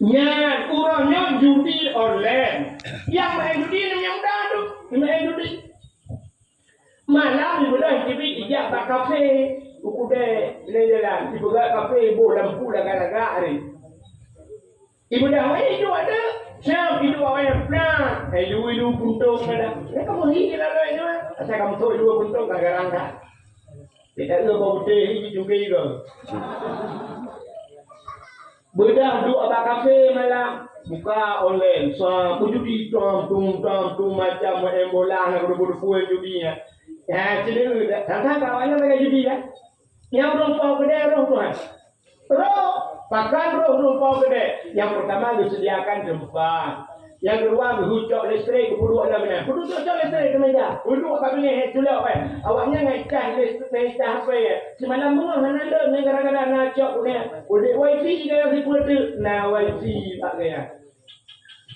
Nya orangnya judi online. Yang main judi yang dah tu, main judi. Malam ibu dah jadi ijak tak kafe, uku deh jalan. Ibu dah kafe, ibu lampu dah galaga hari. Ibu dah itu ada. Siap itu awak yang pernah. Ibu puntung ada. Mereka mau hidup lalu ini mah. Asal kamu tahu ibu puntung tak garangkan. Tidak ada bau putih hidup juga itu. Bedah duduk abang kafe malam. Buka online. Sampai judi tum macam main bola nak berbuat judinya. Ya cili. Tentang kawannya mereka judi ya. Yang orang tahu kedai orang tuan. Roh. Pakai roh gede. Yang pertama disediakan tempat. Yang kedua berhucuk listrik kedua namanya. Kedua hucuk listrik namanya. Duduk apa ni? Culak kan. Awaknya ngaikan listrik apa ya? Semalam bunga mana ada negara-negara ngacok ni. Udah wifi dia diputus. Nah wifi tak kaya.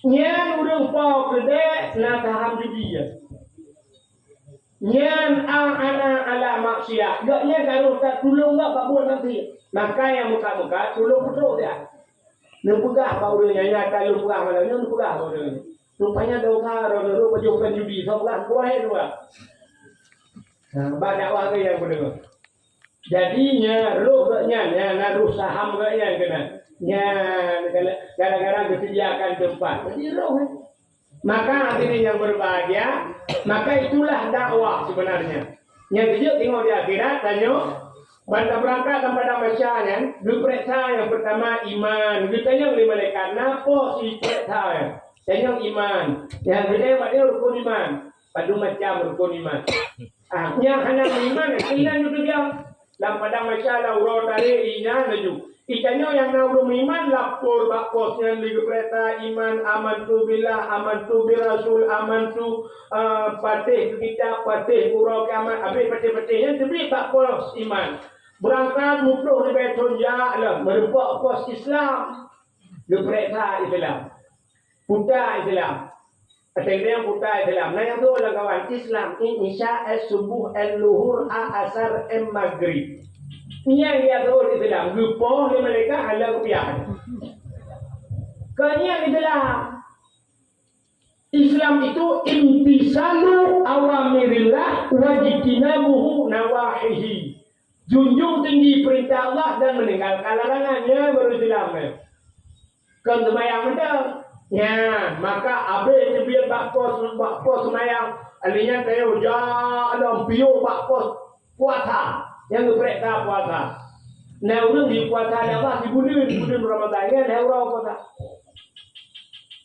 Nyan urang pau gede nak taham judi ya. Nyan ana ala maksiat. Gaknya kalau tak tolong tak buat nanti. Maka yang muka-muka tolong putus dia. Nempugah kau dia nyata kalau pugah mana nempugah kau dia. Rupanya doa rodo pejukan judi sebelah kuah dua. Banyak warga yang benar. Jadinya rohnya naruh saham gaknya kena. Gara-gara disediakan tempat. Jadi roh. Maka akhirnya yang berbahagia, maka itulah dakwah sebenarnya. Yang kecil tengok di akhirat tanya bantah berangkat kepada masyarakat, diperiksa yang pertama iman. Ditanya oleh malaikat, napa si periksa? Tanya iman. Yang kedua maknanya rukun iman. Padu macam rukun iman. Yang hanya iman, iman itu dia. Dalam pada masyarakat urut dari iman laju. Ikannya yang naulung iman lapor bakosnya liga kereta iman amantu billah amantu birasul amantu patih kita patih urau kiamat habis patih-patihnya diberi bakos iman berangkat mupluh di beton ya lah merempok pos Islam liga kereta Islam putar Islam yang putar Islam nah yang tu lah kawan Islam in isya subuh luhur asar maghrib yang dia tahu di dalam grupo mereka adalah rupiah. Kerana di dalam Islam itu imtisalu awamirillah wajibtinabuhu nawahihi. Junjung tinggi perintah Allah dan meninggalkan larangannya baru Islam. Kan semayang ada. Ya, maka abe biar bakpos semayang. Alinya tahu jalan piu bakpos puasa. Yang mereka puasa. Nah, orang di puasa apa? Di bulan Ramadan kan, orang puasa.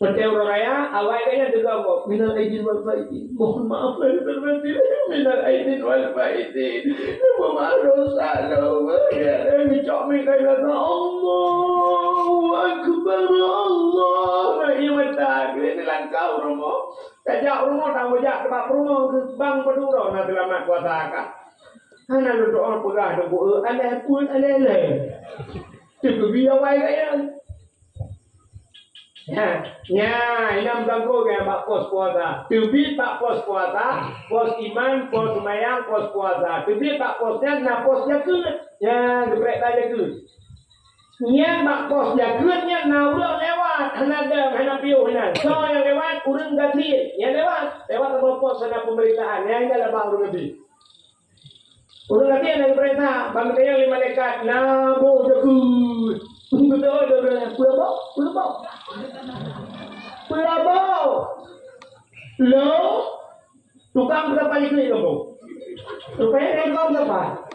Pertama raya, awal kaya juga kok. Minal aidin wal faizin. Mohon maaf lahir dan batin. Minal aidin wal faizin. Mohon maaf dosa dong. Ya, dicomel kaya Allahu Akbar Allah. Ini mata, ini langkau rumah. Tajak rumah tak wajak tempat rumah bang peduro nak selamat puasa kan. Ana lu doa pegah tu Allah pun Allah le. Tu biar wai kaya. Ya, inam ganggu ke pak pos puasa. Tubi pak pos puasa, pos iman, pos semayang, pos puasa. Tubi pak posnya na posnya ke. Ya, geprek aja ke. Nya pak pos jakutnya na udah lewat. Hana ada, hana piu hana. So yang lewat urang ganti. Yang lewat sama pos sana pemerintahan. Yang enggak lah urang ganti. Urang ganti yang perintah, bang yang lima lekat. Nabo jakut. Betul. Pulau lo tukang berapa itu kamu? Supaya engkau berapa?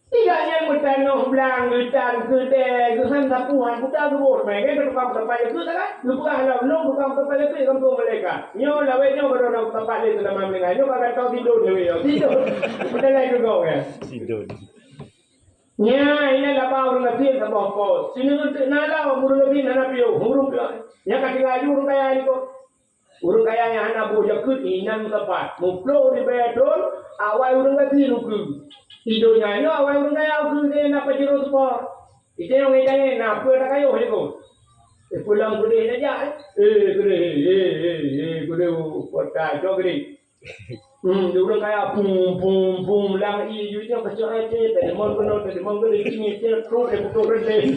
Tiga yang bertanah belang, hutan, kedai, kesan tapuhan, kita tuh mereka tukang berapa itu kan? Lupa lah, lo tukang berapa itu kampung mereka. Nyo lawetnya berorang tempat itu nama mereka. Nyo bakal tahu tidur tidur. Betul lagi kau ya? Tidur. Nya ini lapar urang gatin sama pos. Sini untuk nala urang gatin hana piu. Urang nya kaki laju urang kaya ni ko. Urang kaya nya hana bu jakut inan tepat. Muplo di beton awal urang gatin uku. Tidurnya nya awal urang kaya uku dia nak pajero sport. Itu yang ngitanya nak apa tak kayo ni ko. Pulang gede saja. Gede kota jogri. Urang kaya pum lang iunya kecil aja telemon kono ini terus betul rede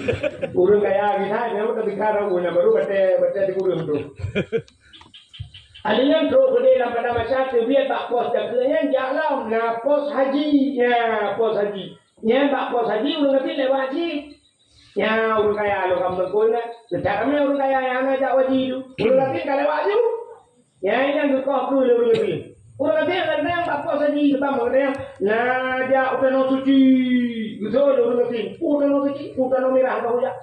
urang kaya kita dia udah bicara guna baru bete di urang tu alian terus gede pada masyarakat dia tak pos jakanya jalan na pos haji ya pos haji nya tak pos haji urang kata lewat haji ya urang kaya lo kamu kona secara urang kaya yang ada haji tu urang kata kalau lewat tu ya yang kau tu urang kata urang kata yang tak puas haji kita mengenai nah dia udah no suci betul urang kata udah no suci udah no merah kau ya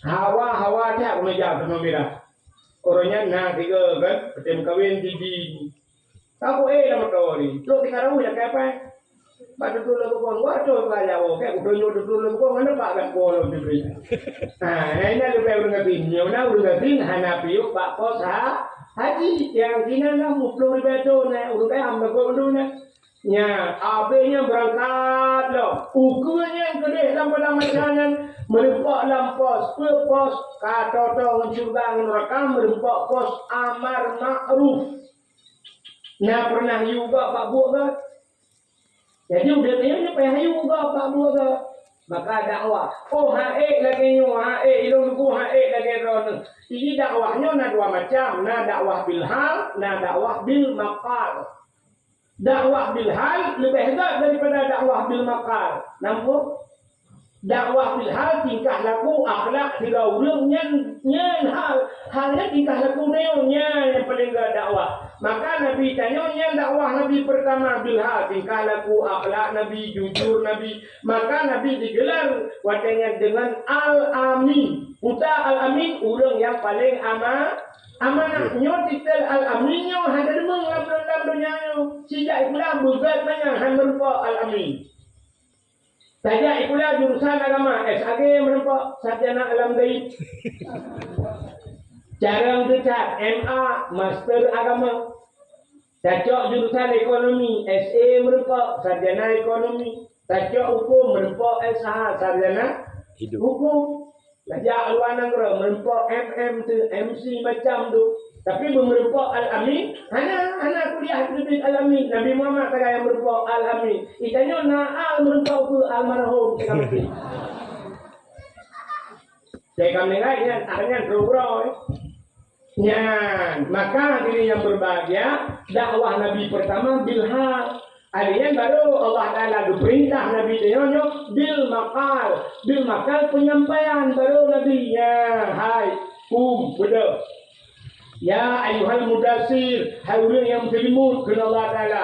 hawa dia aku menjawab no merah orangnya nah tiga kan ketemu kawin di tahu nama kau ni lo sekarang udah kayak apa pada dulu aku pun waduh kaya aku kayak udah dulu aku mana pak gak boleh diberi nah ini lebih urang kata nyonya urang kata hana piu pak pos haji yang kini lah muplo betul na urang kaya hamba ko dulu nya abenya berangkat lo ukunya yang gede sampai macam merempak lampos pos kata tong curang rekam merempak pos amar ma'ruf nah pernah juga pak buat kan jadi udah tanya payah juga pak buat kan maka dakwah lagi nyu ilmu ku lagi ron ini dakwahnya na dua macam na dakwah bil hal na dakwah bil maqal dakwah bil hal lebih hebat daripada dakwah bil maqal namun dakwah bil hal tingkah laku akhlak tiga urang nyen halnya tingkah laku neonya yang paling gak dakwah maka Nabi tanya dakwah Nabi pertama bil hal tingkah laku akhlak Nabi jujur Nabi maka Nabi digelar wadanya dengan al-amin uta al-amin urang yang paling amanah nyo titel al-amin nyo hada demang lam dunia nyo sejak itulah bugat banyak han merupa al-amin Saja ikulah jurusan agama. SAG menempa sarjana alam gaib. Cara dekat MA Master Agama. Cocok jurusan ekonomi. SA menempa sarjana ekonomi. Cocok hukum menempa SH sarjana Hidup. hukum. Belajar luar negara menempa MM tu MC macam tu. Tapi memerempak Al-Amin, anak kuliah Ibn Al-Amin. Nabi Muhammad kata yang merempak Al-Amin. Itanya Na'al merempak ke almarhum. Saya kami lain kan, akhirnya berubah. Maka diri yang berbahagia, dakwah Nabi pertama bilhal. Alian baru Allah Ta'ala perintah Nabi dia bil makal penyampaian baru Nabi. Hai, betul. Ya ayuhal mudasir, hai orang yang berlimut kepada Allah Ta'ala.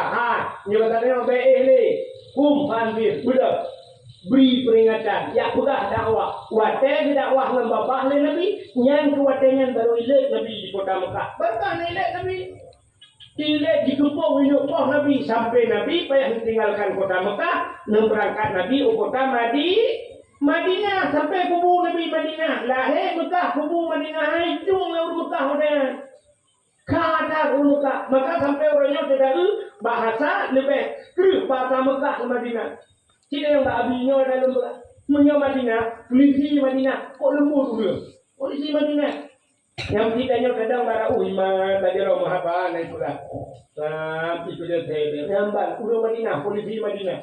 Ni katanya baik ni. Fanfir, betul. Beri peringatan. Ya pegah dakwah. Watai dakwah dengan bapak ni Nabi. Yang kewatainya baru ilik Nabi di kota Mekah. Berkah ni ilik Nabi. Ilik dikepung hidup Nabi. Sampai Nabi payah tinggalkan kota Mekah. Berangkat Nabi ke kota Madinah. Sampai kubur Nabi Madinah. Lahir Mekah, kubur Madinah. Hijung lah Mekah dia. Kadar Mekah. Maka sampai orangnya tidak bahasa lebih ke bahasa Mekah ke Madinah. Tidak yang tak abinya dalam Mekah. Punya Madinah, polisi Madinah. Kok lembut dulu. Polisi Madinah. Yang tidaknya kadang bara iman tadi rumah apa naik pula. Sampai itu dia tebe. Nampak udah Madinah, polisi Madinah.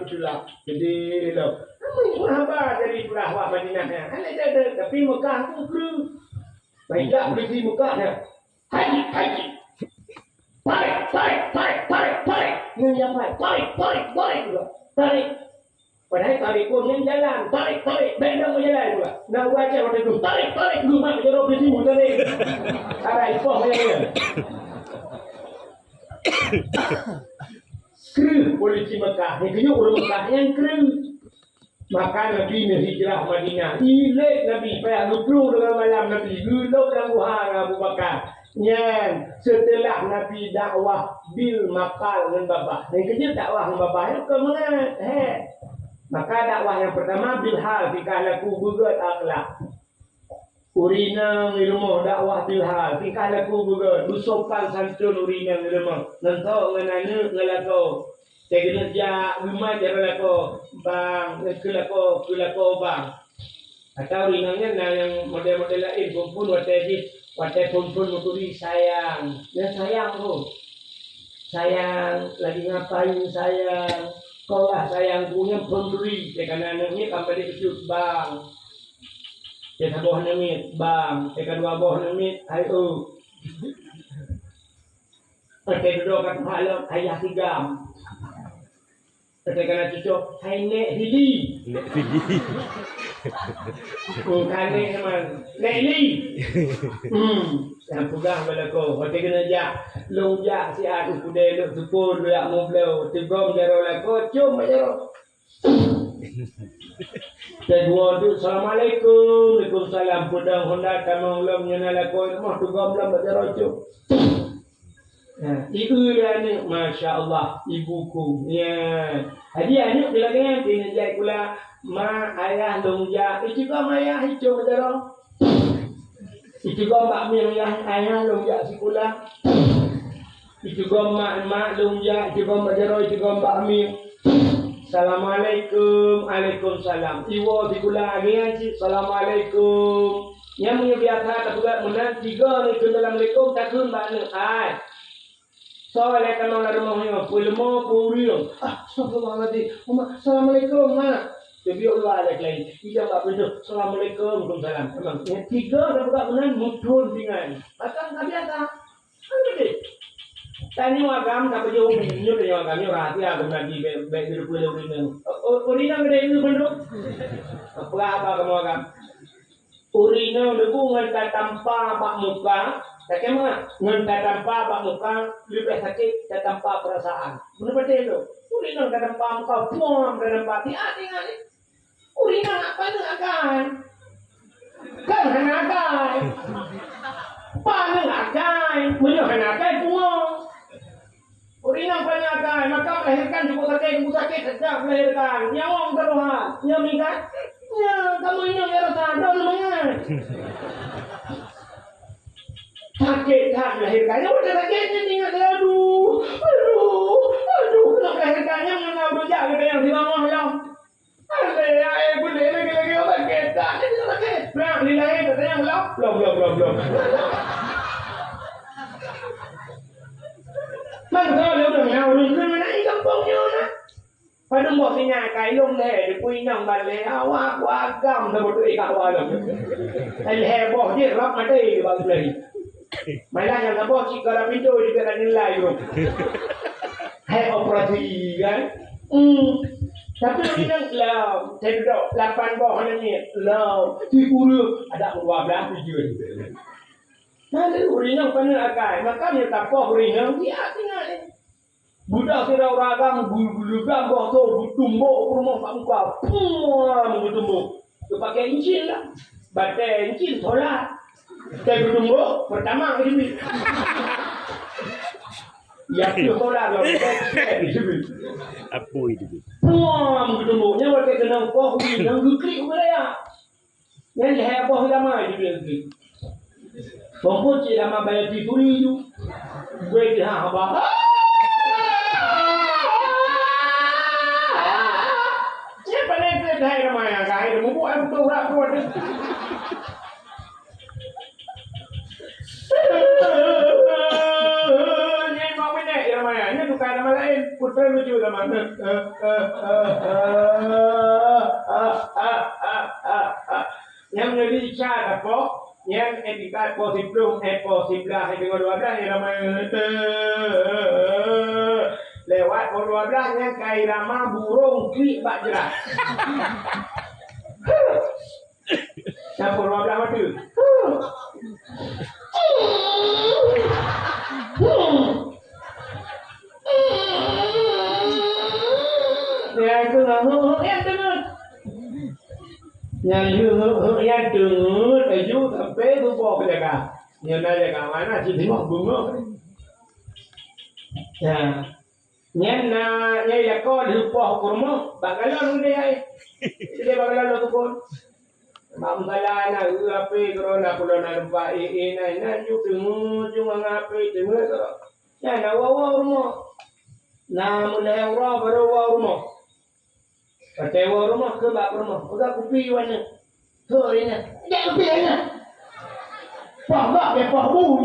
Itulah. Jadi lo. Apa jadi pula awak Madinahnya? Ada tapi Mekah tu ke. Baiklah polisi Mekahnya. Haji. Tarik. Ni yang tarik juga. Tarik. Padahal tarik pun yang jalan. Tarik. Benda mau jalan juga. Nak baca waktu itu. Tarik. Rumah jodoh polisi mu tarik. Tarik ipah macam Kru polisi Mekah. Yang kenyuk orang Mekah yang kru. Maka Nabi hijrah Madinah. Ilik Nabi. Payah lupru dengan malam Nabi. Gulung dan buhang Abu Bakar. Setelah Nabi dakwah bil makal dengan bapak. Yang kecil dakwah dengan bapak itu kemengat. Maka dakwah yang pertama bil hal. Jika laku bugat akhlak. Urina ilmu dakwah bil hal. Jika laku bugat. Usopan santun urina ilmu. Nantok ngenanya ngelako. Saya kena jak rumah jalan lako. Bang. Kelako bang. Atau urinanya yang model-model lain. Kumpul watai pun muturi sayang. Ya sayang tu. Sayang. Lagi ngapain sayang. Kau lah sayang punya pemberi. Saya kena anaknya kembali kecil bang. Saya sebuah nemit bang. Saya kedua buah nemit. Ayo. Saya duduk kat malam. Ayah tigam. Saya kena cucuk. Hai nek hili. Kane teman. Nek hili. Yang pegang pada kau. Kau kena jak. Longjak si aku kudai lu tupur lu yak mublau. Tigom jaro lako. Cium jaro. Kedua tu. Assalamualaikum. Waalaikumsalam. Pudang honda kamang ulam nyana lako. Mah tugom lam jaro cium. Ibu dia ni, Masya Allah, ibuku. Ya. Hadiah ni bila kan, dia jai pula mak ayah longjak. Itu kau ayah itu macam. Itu kau mak mi ayah longjak si pula. Itu kau mak longjak, itu kau macam itu kau mak mi. Assalamualaikum, Waalaikumsalam. Iwo si pula lagi si Assalamualaikum. Yang punya biasa tak juga menang tiga ni ke dalam lekong takun mana ai. Soalnya kalau ada rumahnya, pulmo puriung. Astagfirullahaladzim. Assalamualaikum mak. Jadi Allah ada lain. Kita tak betul. Assalamualaikum, Waalaikumsalam. Memang tiga dah buka menang mutul dengan. Akan tak biasa. Kan jadi. Tani wagam tak perlu minyak dengan kami rahasia berarti bagi pulau urina. Urina ada itu bentuk. Apa kamu wagam? Urina dengan tanpa bak muka. Tak kena ngan tanpa bak muka lebih sakit tanpa perasaan. Benar betul itu. Urina tanpa muka puam tanpa hati tinggal ni. Urina apa tu akan? Kan akan. Pan akan. Menyo akan puam. Inang panyakan, maka melahirkan cukup sakit sejak melahirkan. Nyawang taruhan, nyamikan. Ya, kamu inang ya rasa, dah namanya. Sakit tak melahirkannya, udah sakitnya tinggal aduh, nak melahirkannya mana udah jaga yang di bawah yang. Aduh, boleh lagi sakit tak, sakit. Nah, dilahir katanya belum. Mang thơ liễu đường nào đừngขึ้นมาไหนกำปองโยนะพอดึงบอกสิงาไก่ลงแห่เดี๋ยวคุยนั่งบันเลยเอาว่ากำทั้งหมดตัวเองว่าเลยไอ้แห่บอกที่รับมาได้บางเลยไม่ได้ยังบอกที่กระพิโจที่กระนิลายอยู่ให้operasi kan tapi ini nang lah cendok 8 boh ni lah di guru ada 12 tujuan Nanti urinang penerangkan, maka dia tak kau urinang dia tinggal. Budak serau ragam bulu gambang tu tumbuk rumah pak muka, tumbuk. Tu pakai encin lah, batai encin tolak. Tapi tumbuk pertama ini. Ya tu tolak lah, Apa itu? tumbuknya batai kena kau urinang guklik beraya. Yang heboh lama itu dia. Bongkot je lama bayar tituri tu. Gue dah apa? Siapa ni dah ramai yang kaya. Mungkin aku tahu rak tuan. Ni mau mana ramai? Ni bukan nama lain. Putra lucu nama. Yang jadi cara apa? Yang etikat positif, positif lah. Yang 12 yang ramai lewat 12 yang kaya ramah burung klik bak jerat. Yang 12 mati. Yang tu lah, yang tu. Yang dengar baju sampai tu bawa ke jaga. Yang nak jaga mana sih tengok bunga. Yang nak kau lupa kurma, bakalan dia. Dia bakalan tu pun. Mambalan nak apa corona corona lupa na ju dengar apa dengar tu. Yang nak wawa rumah. Nak mulai baru wawa rumah. Kecewa rumah ke bak rumah. Udah kupi mana? Tu ini. Dia kupi mana? Pah dia pah bu.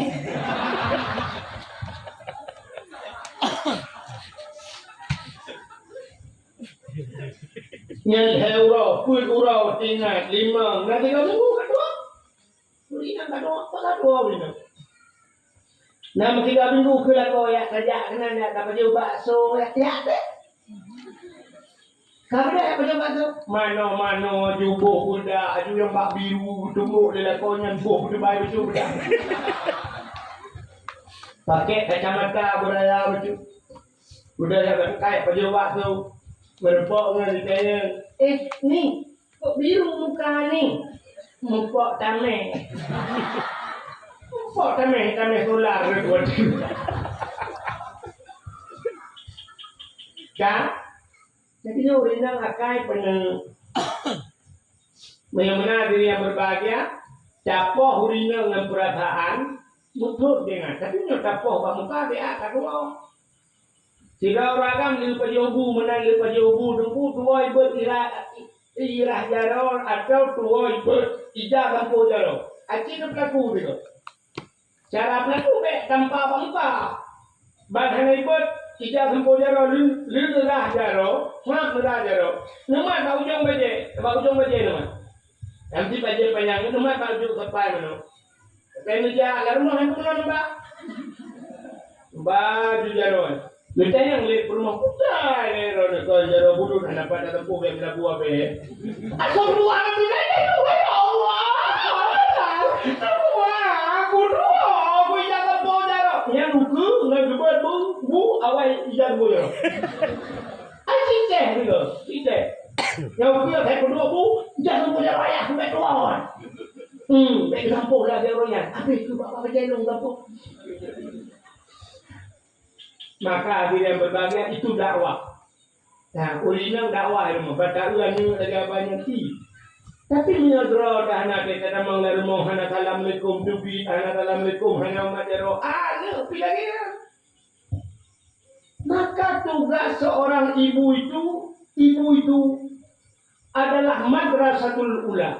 Yang euro, pun euro tinggal 5. Nanti kau tunggu kedua. Kurinan kedua, apa kedua ini? Nama 3 minggu ke lah kau ya kerja kena nak dapat jauh bakso ya deh. Kamu dah apa coba tu? Mana jubuh kuda, aju yang bak biru, tumbuk dia lakonnya buh kuda bayi tu dah. Pakai kacamata beraya betul. Kuda yang pakai pejabat tu berpok dengan ditanya. Ni kok biru muka ni? Muka tamai. Muka tamai solar buat. Kan? Jadi orang akan menyemena diri yang berbahagia, capoh hurinya dengan perasaan, mutlak dengan. Tapi nyo capoh bamuka dia tak mau. Jika orang liu pajobu menang liu pajobu dumpu tuai irah jarol atau tuai ijah kampu jarol. Acik pelaku dia. Cara pelaku tanpa bamuka. Bahan ibut ijah kampu jarol liu dah jarol. Mak muda jaro. Nama bau jong baje nama. Nanti baje panjang itu nama bau jong sampai mana. Tapi dia lalu mana pun nama. Baju jaro. Kita yang lihat rumah kita ni kalau jaro bulu nak dapat tempuh yang nak buat be. Asal dua orang ni Allah. Aku ijah tempuh jaro. Yang buku nak buat bu awal ijah bu jaro. Cicek gitu, cicek. Yang dia saya kedua bu, jangan punya raya sampai tua. Baik kampung lah dia orangnya. Tapi tu bapak berjalan kampung. Maka dia berbagai itu dakwah. Nah, ulina dakwah itu bertaruhannya ada banyak sih. Tapi menyadar dana kita namang larmo hana assalamualaikum dubi hana assalamualaikum hana majaro ana pilangnya. Maka tugas seorang ibu itu adalah madrasatul ula.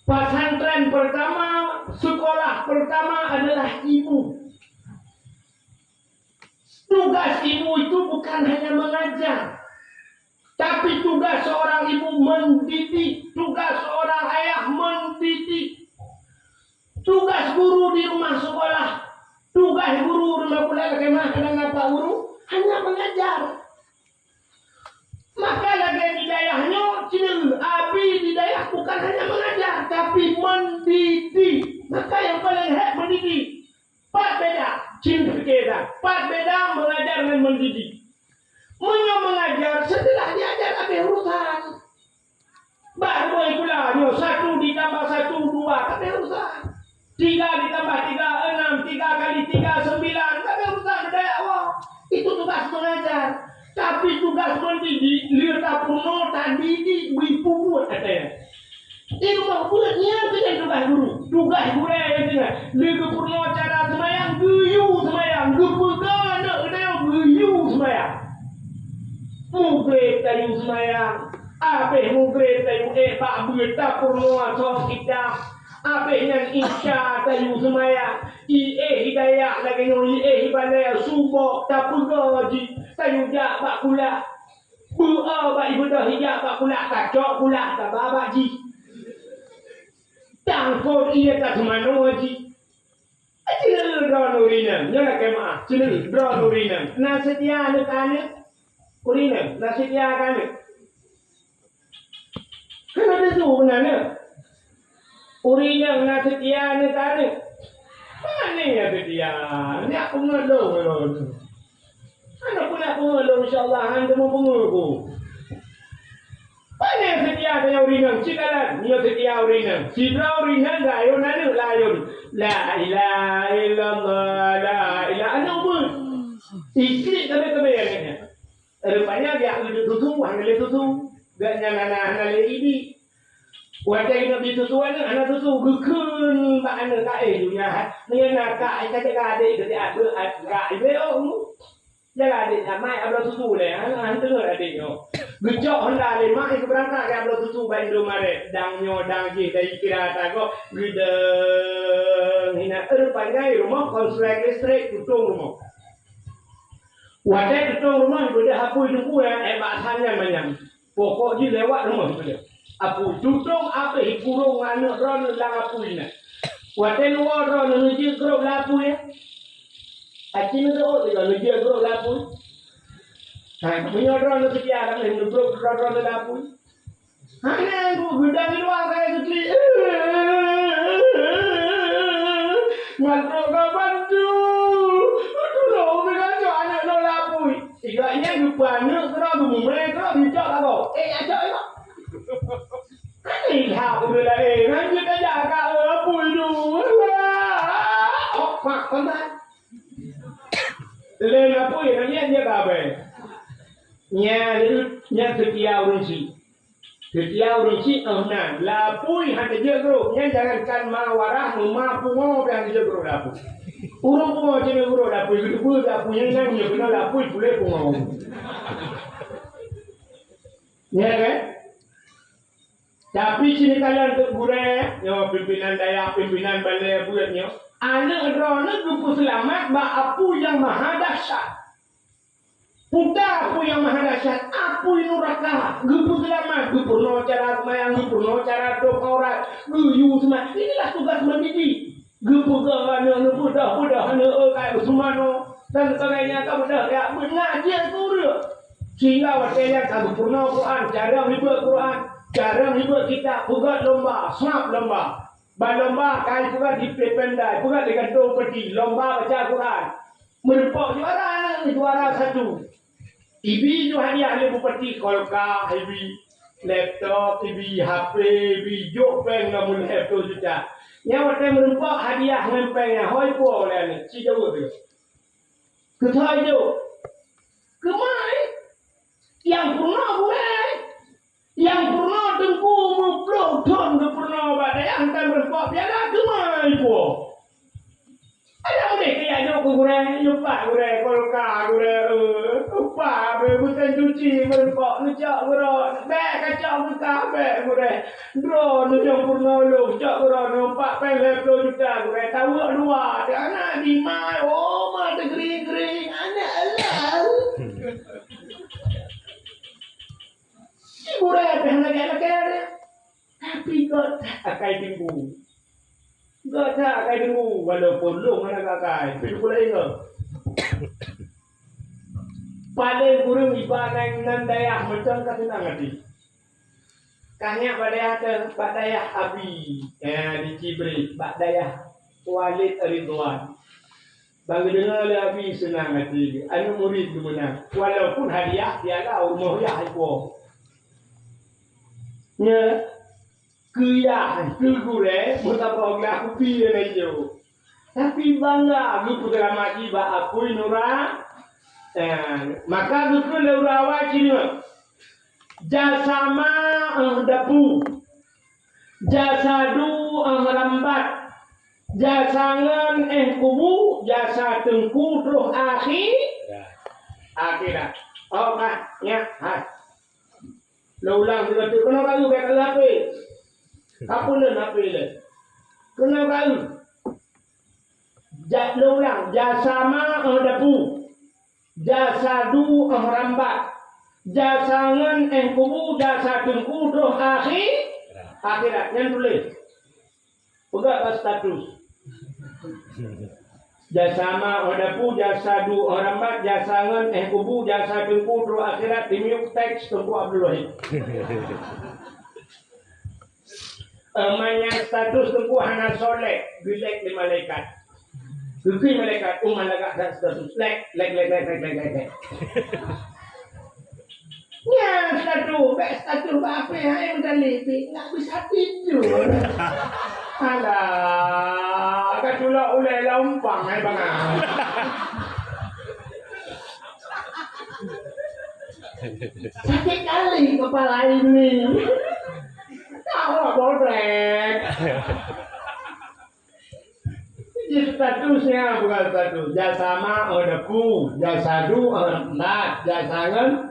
Pesantren pertama, sekolah pertama adalah ibu. Tugas ibu itu bukan hanya mengajar, tapi tugas seorang ibu mendidik, tugas seorang ayah mendidik. Tugas guru di rumah sekolah, tugas guru rumah kuliah kemah dan apa guru hanya mengajar. Maka lagi hidayahnya cina abi hidayah bukan hanya mengajar tapi mendidik. Maka yang paling hebat mendidik. Empat beda cinta kita. Empat beda mengajar dan mendidik. Mengajar setelah diajar ada urusan. Baru itulah 1 ditambah 1 2 ada urusan. 3 ditambah 3 6 3 kali 3 9 ada urusan dakwah. Itu tugas mengajar. Tapi tugas mendidik, lihat puno tadi di wipu katanya. Itu buatnya dengan tugas guru. Tugas guru yang dengan lihat puno cara semayang guyu semayang, gepegan ada guyu semayang. Mugre tayu semayang, apa mugre tayu pak berita puno so kita. Apa yang isya tayu semayang, hidayah lagi nuri hidayah subuh tak pergi tayu jak pak pula, pak ibu dah hijab pak pula kacok pula tak bapak ji, tangkut ia tak semano ji, cina draw nurina, jangan kemah, cina draw nurina, nasetia nekane, urina, nasetia kane, kan ada tu benarnya. Urina na setia ni tadi. Mana ya setia? Ni aku ngelong. Anak pula pengelong insya-Allah anda mau pengelong. Mana setia dia urina? Cikalan dia setia urina. Sibra urina layon ada layon. La ilaha illallah la ilaha illallah. Ikri kebe ya. Rupanya dia udah tutu, hangle tutu. Gak nyana ini. Wajah kita bisusuan anak susu gukun mak anak kai dunia ni nak kai kata adik kata adik kai beo jaga adik mai ablo susu le han dengar adiknya gejok honda le mai ke berangkat ke ablo susu bae domare dangnyo dang ji dai kira ta ko gudeng hina rupanya rumah konstruk listrik tutung rumah wajah tutung rumah sudah hapus tunggu ya bahasannya banyak pokok ji lewat rumah sudah apu tutung apa hikurung anak ron lang apu ina. Waten luar ron nuji grup lapu ya. Aci nuju tiga nuji grup lapu. Nah, punya ron nuji ada yang grup ron lapu. Hanya aku gudang luar kayak gitu. Masuk ke bantu. Aduh loh, mereka cak anak lo lapu. Igaknya lupa anak kerana mereka bijak apa? Ajak ya. Ini hak bila nanti kita jaga apa itu? Oh, mak, kontak. Lain apa yang dia kabe? Nya setia urunsi. Setia urunsi nah, lapui hanya dia guru. Nya jangankan mawarah, mampu mau yang dia guru lapu. Urung mau jadi guru lapu, itu pun lapu yang dia guna lapui boleh pun mau. Ya kan? Tapi sini kalian untuk gure, yo pimpinan dayak, pimpinan balai buatnya. Anak rona gupu selamat, apu yang maha dahsyat. Puta apu yang maha dahsyat, apu yang neraka. Gupu selamat, gupu no cara semayang, gupu no cara dok aurat, guyu semua. Inilah tugas mendidik. Gupu gana, gupu dah, kayak semano dan sebagainya. Kamu dah ya mengajar guru. Sehingga waktunya kamu purna Quran, cara hibur Quran. Jarang ibu kita buat lomba, smart lomba. Lomba kali juga di Pemda, bukan dengan peti lomba baca Quran. Merupakan juara 1. Ibi itu hadiah le bupati kolka, ibi laptop, ibi HP, ibi jokpeng namun laptop juga. Yang waktu merupakan hadiah ngempengnya, hoi po oleh ni, si jauh tu. Ketayo. Kemai. Yang pernah boleh. Yang pernah tengku muplok ton ke pernah badai hantar berpok biara kemai po. Ada boleh kaya jok kurang, lupa kurang, kolka kurang, lupa bukan cuci berpok ngejak kurang, bek kacau muka bek kurang, drone ngejak pernah lu, ngejak kurang, nampak pelek 10 juta kurang, tahu dua, dia anak di mai, oh mata kering-kering, anak Allah. Kurang dah lagi ada, tapi kau tak akan tunggu. Kau tak akan tunggu walaupun lu mana kakai, tapi pula ingat. Paling kurang ibadah nan daya macam kata nanti. Kanya badaya Abi, di Cibri, badaya Walid Ridwan. Bagi dengar Abi senang hati, anu murid menang. Walaupun hadiah tiada rumah ya ipo. Nya kaya kegure betapa aku pilih aja. Tapi bangga aku putra mati ba aku nura. Maka aku leurawa cina. Jasama dapu. Jasadu rambat. Jasangan kubu, jasa tengku terus akhirat. Oh kah, ya, hai. Laulang juga tu, kena kayu kayak apa? Kapun dan apa le? Kena kayu. Laulang, jasama dapu, jasadu rambat, jasangan kubu, jasa tengku terus akhirat. Yang tulis. Pegang status. Jasama dapu, jasadu rambat, jasangan kubu, jasa tengku terus akhirat. Dimiuk teks Tengku Abdul Wahid. Manya status Tengku Hana Soleh, bilek di malaikat. Duki malaikat, malaikat dan status. Lek. Ya, status apa yang terlipi, nggak bisa tidur. Alah, kacula ulai lompang hai bang. Sakit kali kepala ini. Tahu boleh. Jadi statusnya bukan status. Jasama dapu, jasadu rambat, jasangan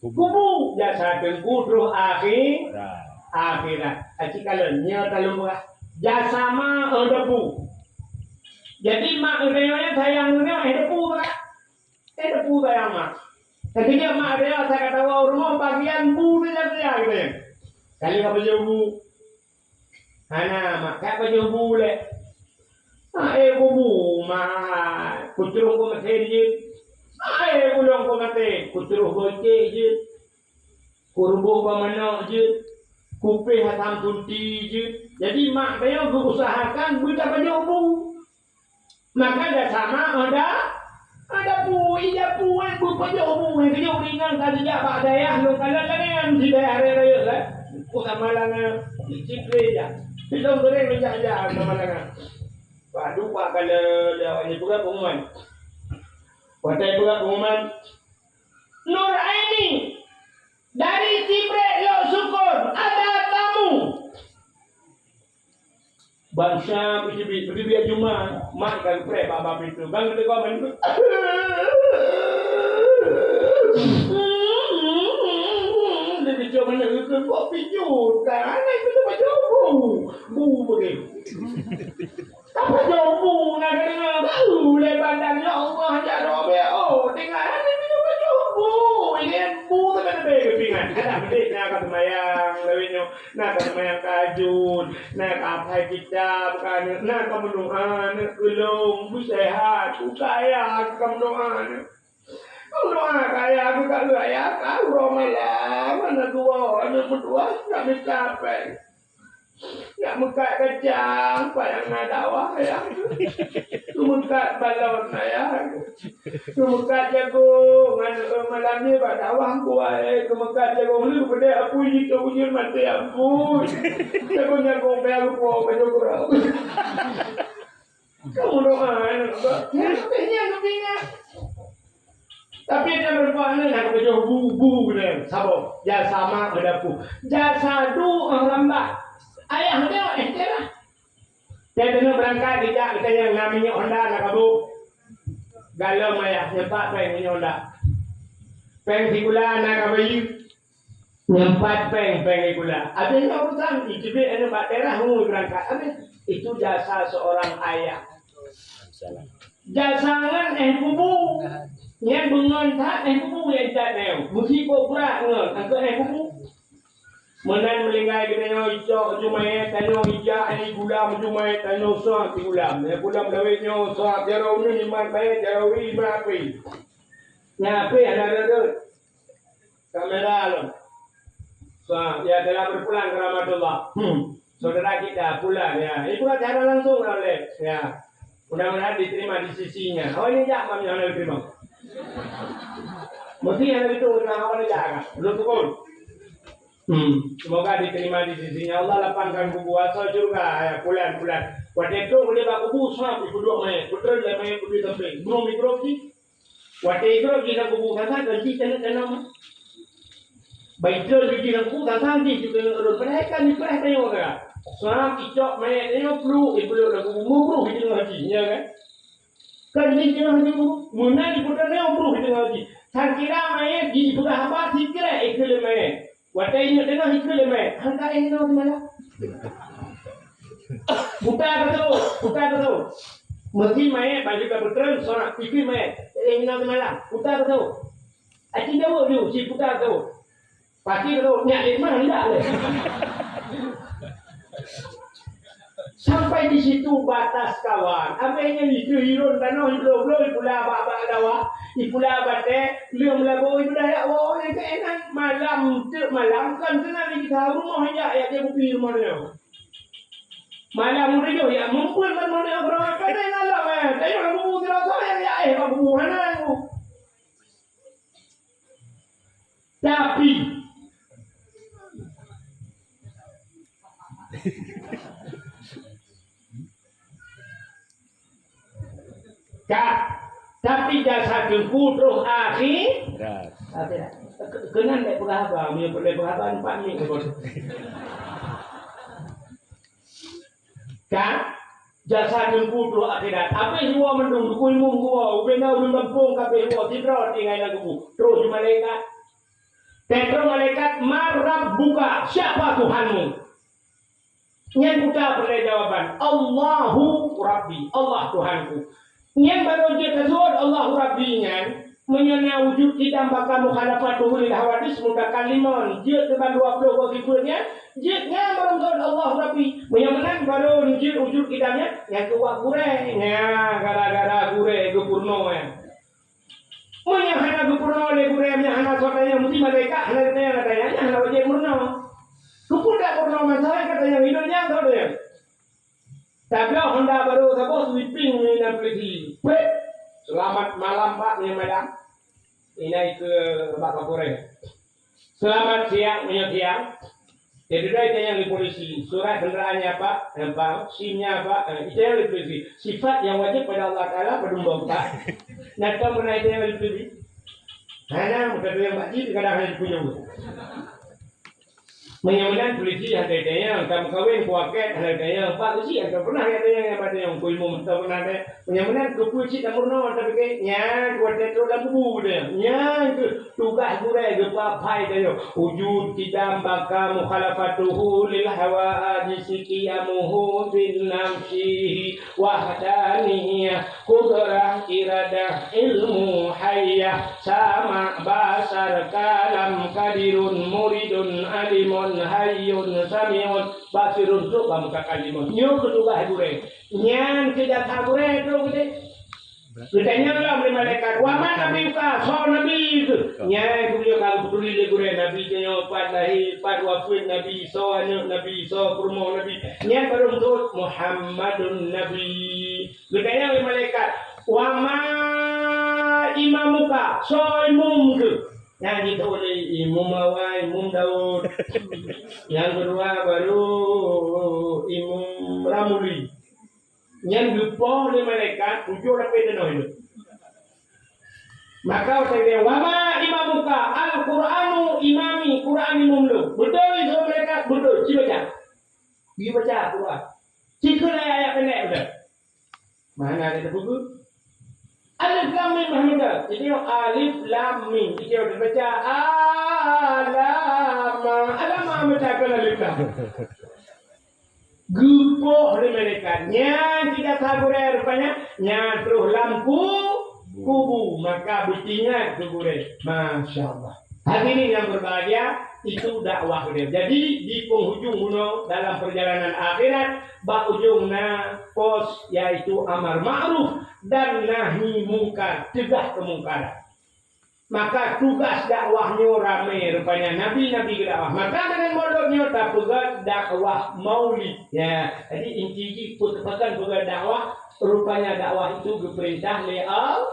kubu, jasa tengku terus akhirat. Aci kalau nya kalau jasama dapu. Jadi mak dia sayangnya depu tak? Depu sayang mak. Ketika mak dia saya kata rumah bagian bu dia gitu. Kali apa jauh? Hana mak apa jauh le? Bu mak kucurung ko masjid. Ulong ko mate kucurung ko je. Kurbo ko manok je. Kupe hatam tunti je. Jadi mak dia berusahakan buta baju bu. Maka ada sama ada bu, iya bu baju bu yang kejauh ringan tadi ya pak daya lo kalau kan di daerah raya lah. Utama langa Cipre ya. Tidak boleh menjaga sama langa. Waduh pak kalau dia ini juga pengumuman. Watai juga pengumuman. Nur Aini dari Cipre lo syukur ada tamu. Bangsa pergi biar cuma mak kan pre bapa itu bang itu kau itu jadi cuma nak itu kau pijut kan itu macam bu begini apa jauh nak dengar tahu lebar dan Allah jauh tinggal itu macam bu ini bu tapi ada pingan ada benda nak kata mayang lewinyo nak kata mayang kajun nak apa kita bukan nak kemenuhan ulung sehat kaya kemenuhan doa kaya aku tak kaya aku romalah mana dua anak berdua kami capek nggak muka kejang payang nadawah ya muka balon ya muka jagung malam ni badawah kuai muka jagung lu pada aku itu punya mati ampun jagung pe aku baju kurang Kamu doa, nyampe. Tapi dia berbuat nak kerja bubu dia, sabuk jasa mak berdapu, jasa du orang lambat. Ayah dia lah. Dia tengah berangkat dia yang namanya Honda nak kabuk. Galau ayah nyempat peng ni Honda. Peng sikula nak kabayu. Nyempat peng sikula. Ada urusan ijibik ada baterah mu berangkat. Habis itu jasa seorang ayah. Jasa ngan bubu. Yang bengontak bubu yang tak neu. Mesti kau pura ngan angkat bubu. Menan melingkai kita nyo icok jumai tanyo ija ani gula jumai tanyo soak ti gulam. Ya gulam dawe nyo soak jaro ni man bae jaro wi brapi. Nyape ada kamera lo. Soak ya telah berpulang ke Ramadullah. Saudara kita pulang ya. Itu acara langsung oleh ya. Mudah-mudahan diterima di sisinya. Oh ini jak kami yang diterima. Mesti yang itu dengan awal jaga. Belum tukul. Semoga diterima di sisinya. Allah lapangkan buku asal surga ya bulan-bulan. Waktu itu boleh baku buku semua ibu dua main. Betul lah main ibu sampai. Belum mikroki. Waktu itu kita buku kata ganti tanam. Baik tu kita buku kata ganti juga orang mereka ni mereka yang orang. Semua icok main ni perlu ibu dah buku mulu kita ngajinya kan. Kan ni kita ngaji buku. Muna ibu dah ni perlu kita ngaji. Sakira main di ibu dah apa sikira ikut main. Waktu ini tengah ikut lemah, hendak ini nak mana? Bukan betul. Mesti main baju kebetulan seorang pikir main. Ini nak mana? Bukan betul. Aci jauh dulu, si bukan betul. Pasti betul. Niat di mana tidak le. Sampai di situ batas kawan. Apa yang itu hirun tanah hidup pula bapa dawa. Ipula bate lương lagu itu dah oh yang keenan malam kan kena di rumah ya dia bukti rumah dia. Malam itu ya mumpul kan mana orang kata yang Allah saya orang buku tidak tahu ya buku mana aku. Tapi tapi jasa jengku terus akhir. Kenan dek berapa? Dia boleh berapa 4 minggu. Kan jasa jengku terus akhirat. Apa semua mendung ilmu gua, ubena ulun kampung kabeh gua tidro tinggal lagu. Terus malaikat. Terus malaikat marab buka siapa Tuhanmu? Yang kita boleh jawaban Allahu Rabbi, Allah Tuhanku. Yang baru dia tersebut Allah Rabbinya menyana wujud kita bakal mukhalafatuhu lil hawadis mutakaliman dia teban 20 wajibannya dia baru Allah Rabbi menyana baru wujud kitanya yang tua kurenya gara-gara gure gupurno ya menyana gupurno le gurenya hana sotanya mesti mereka hana katanya hana wajib murno gupur dak purno masalah katanya hidupnya tahu dia. Tapi Honda baru sabos sweeping ni nak pergi. Selamat malam Pak ni madam. Ini ke Bapak Korek. Selamat siang siang. Jadi dah itu yang di polisi. Surat kendaraannya Pak, SIM-nya Pak. Itu yang di polisi. Sifat yang wajib pada Allah Taala berdumba Pak. Nak tahu mana itu yang di polisi? Hanya muka yang baci kadang-kadang punya. Menyamakan polisi ada kamu kawin kuaket ada Pak polisi ada pernah ada yang pada yang ilmu tak pernah ada menyamakan ke polisi tak pernah tapi kayaknya kuaket tu dah bubu dia nya tugas gure ke papai dia wujud kita bakal mukhalafatuhu lil hawa jisikiyamuhu bin nafsi wahdaniyah qudrah iradah ilmu hayyah sama basar kalam kadirun muridun alimun hayyun samiun basirun tu kamu kakalimun nyo kedua gure nyan tidak gure tu gede Kitanya lah boleh malaikat. Wama nabi ka, so nabi itu. Nya kuliah kalau peduli le gure nabi nya pat lahir, pat wafat nabi, so anya nabi, so kurmo nabi. Nya baru untuk Muhammadun nabi. Kitanya oleh malaikat. Wama imamuka, so imum ke. Yang itu oleh Imam Awai, Imam Daud. Yang kedua baru Imam Ramuli. Yang gepo ni malaikat tujuh lapis deno itu. Maka saya wama imamuka al-Qur'anu imami Qur'an imamlu. Betul itu mereka betul. Cuba baca. Pergi baca Quran. Cikgu ayat pendek betul. Mana ada buku? Alif lam mim Muhammad. Ini alif lam mim. Kita baca alama baca kalau alif lam. Gupo oleh mereka. Nya tidak tahu rupanya. Nya terus lampu kubu. Maka buktinya kubure. Masya Allah. Hadirin yang berbahagia, itu dakwah dia. Jadi di penghujung bunuh dalam perjalanan akhirat, bak ujungna pos yaitu amar ma'ruf dan nahi mungkar, cegah kemungkaran. Maka tugas dakwahnya ramai rupanya nabi-nabi dakwah. Maka dengan modalnya tak pegat dakwah maulid. Ya, jadi inti pegan dakwah rupanya dakwah itu diperintah oleh Allah.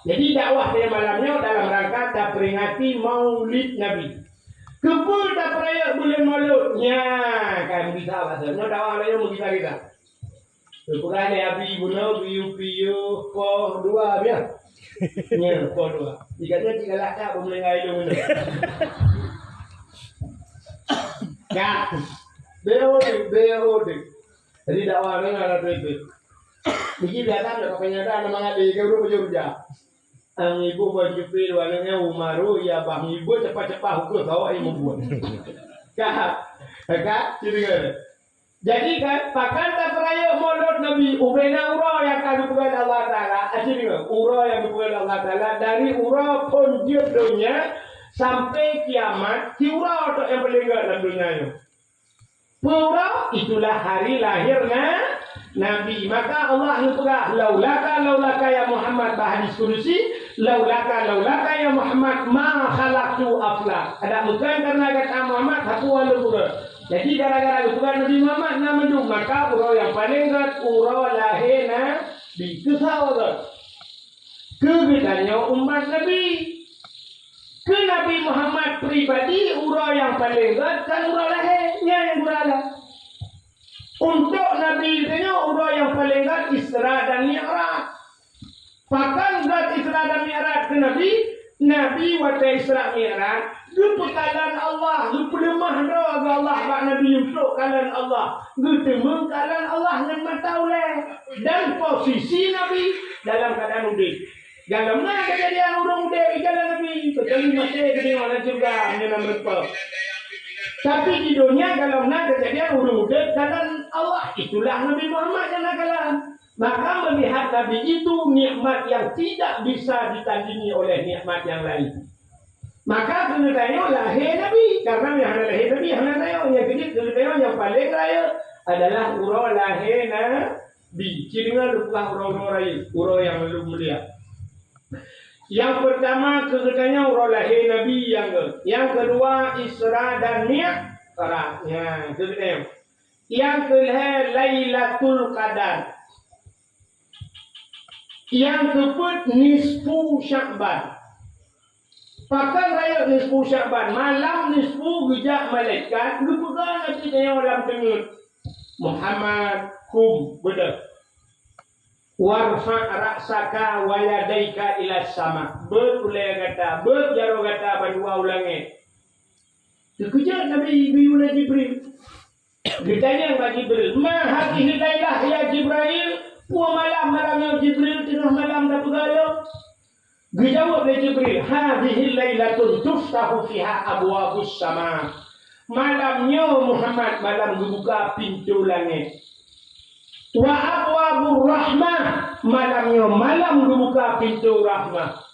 Jadi dakwah pada malamnya dalam rangka tak peringati maulid Nabi. Kebul tak peraya bulan mauludnya kan bisa bahasanya dakwah lain mau kita. Kurang ada abi bunuh piu po dua biar. Nya po dua. Jikanya 3 lakak bermengai dulu. Ya. Beode. Jadi dakwah lain ada itu. Biji datang dah kenyata nama ada ibu berjurja. Ang ibu berjupil warnanya Umaru ya bang ibu cepat-cepat hukum tahu ibu buat. Kak, jadi kan pakan tak peraya maulud Nabi ubena ura yang kami bukan Allah Taala. Jadi ura yang bukan Allah Taala dari ura pun dunia sampai kiamat. Si ura itu yang paling dalam dunia ini. Pura itulah hari lahirnya Nabi. Maka Allah nyebutkan laulaka ya Muhammad bahadis kudusi laulaka ya Muhammad ma khalaqtu aflak. Ada bukan karena kata Muhammad aku walur. Jadi gara-gara bukan Nabi Muhammad nama itu maka ura yang paling gat ura lahirna di kesawat. Kebedanya umat Nabi. Ke Nabi Muhammad pribadi ura yang paling gat kan ura lahirnya yang berada. Untuk Nabi itu ura yang paling gat Isra dan Mi'raj. Bahkan gat Isra dan Mi'raj ke Nabi waktu Isra Mi'raj lupa kalan Allah, lupa lemah doa Allah bak Nabi untuk kalan Allah. Ketemu kalan Allah dengan mata oleh dan posisi Nabi dalam keadaan udik. Dalam mana kejadian urung udik jalan Nabi, kecuali masih kedengaran juga dengan mereka. Tapi di dunia dalam kejadian urung udik kalan Allah, itulah Nabi Muhammad yang nakalan. Maka melihat Nabi itu nikmat yang tidak bisa ditandingi oleh nikmat yang lain. Maka kena tanya lahir Nabi. Karena yang lahir Nabi yang tanya yang kena tanya yang paling raya adalah ura lahir Nabi. Cirinya lupa ura raya, ura yang belum mulia. Yang pertama kena ura lahir Nabi yang kedua Isra dan Mi'raj. Ya, itu dia. Yang kedua Lailatul Qadar. Yang keempat nisfu Sya'ban. Pakan raya nisfu Sya'ban, malam nisfu gejak malaikat, lupakan nanti dia orang tengah. Muhammad kum bedah. Warfa' ra'saka wa yadaika ila sama. Berulai kata, berjaro kata bandua ulangi. Sekejap Nabi biula Jibril. Ditanya kepada Jibril, "Ma hadhihi lailah ya Jibril?" Puan malamnya Jibril tengah malam dah bergaya. Dijawab oleh Jibril, hadhihi lailatun tuftahu fiha abwabus sama. Malamnya Muhammad malam dibuka pintu langit. Wa abwabur rahmah, malamnya malam dibuka pintu rahmah.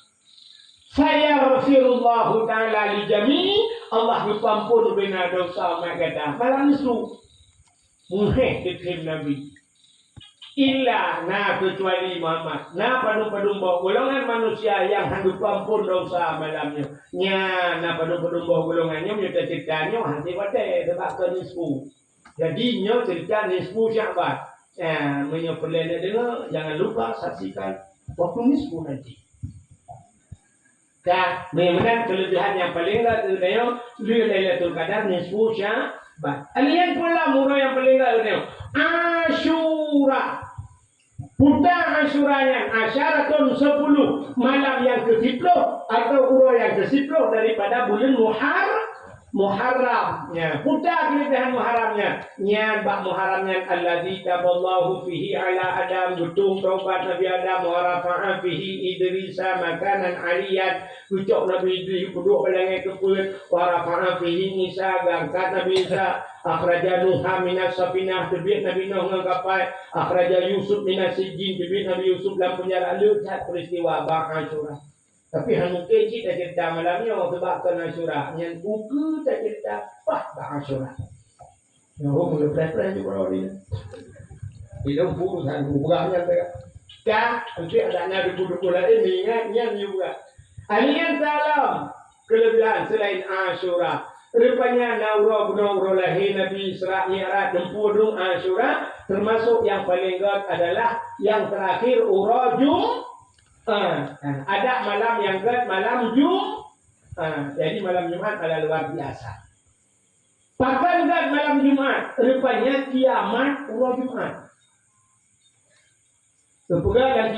Sayaghfirullahu ta'ala li jami'i, Allah berpampun bina dosa mereka. Malam itu muheh dikim Nabi. Illa kecuali Muhammad. Padu-padu golongan manusia yang hendak ampun dosa malamnya. Padu-padu golongannya minta ceritanya hati pada sebab ke nisfu. Jadi cerita nisfu Sya'ban. Menyepelena dengar, jangan lupa saksikan waktu nisfu nanti. Memang kelebihan yang paling adalah Lailatul Qadar nisfu Sya'ban. Alian pula murah yang paling adalah Asyura. Putar Asyuranya asyaratun 10 malam yang ke-10 atau urut yang ke-10 daripada bulan Muharram. Ya, putar kelebihan Muharramnya. Nya bak Muharramnya allazi taballahu fihi ala Adam betul taubat Nabi Adam wa rafa'a fihi Idrisa makanan aliyat ucap Nabi Idris duduk balangai kepul wa rafa'a fihi Isa gangkat Nabi Isa akhraja Nuha minas safinah tebit Nabi Nuh dengan kapal akhraja Yusuf minas sijin tebit Nabi Yusuf dalam penjara lihat peristiwa Asyura. Tapi hanya kecil tak cerita malamnya sebab kena Asyura yang buku tak cerita Asyura. Yang mula pelan-pelan juga orang ini. Bila buku kan bukunya tak nanti adanya buku-buku lain ingatnya juga. Alian salam kelebihan selain Asyura. Rupanya Naurul lahir Nabi Isra Mi'raj dempudung Asyura termasuk yang paling god adalah yang terakhir urajum. Ada malam yang god malam jadi malam Jumat adalah luar biasa. Bahkan god malam Jumat rupanya kiamat urajum Jumat. Kemudian dan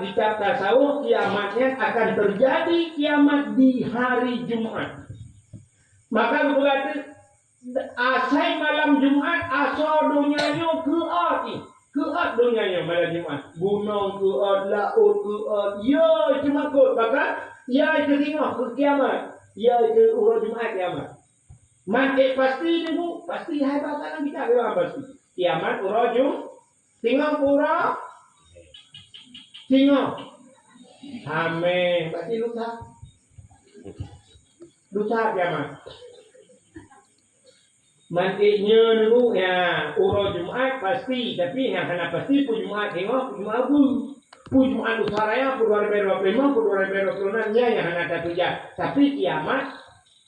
kitab tasawuf kiamatnya akan terjadi kiamat di hari Jumat. Maka berkata asai malam Jumat asal dunianya keat dunianya malam Jumat. Gunung keat, laut keat. Ya cuma kot bahkan ya itu tengok ke kiamat. Ya itu urut Jumat kiamat. Mati pasti dulu pasti hai bakalan kita bilang pasti. Kiamat urut Jumat. Tengok pura. Tengok. Amin. Pasti lusa kiamat. Mantiknya dulu ya urut Jumat pasti tapi yang hanya pasti pun Jumat tengok Jumat pun Jumat usaraya pun 2025 pun 2026 nya yang hanya satu jam tapi kiamat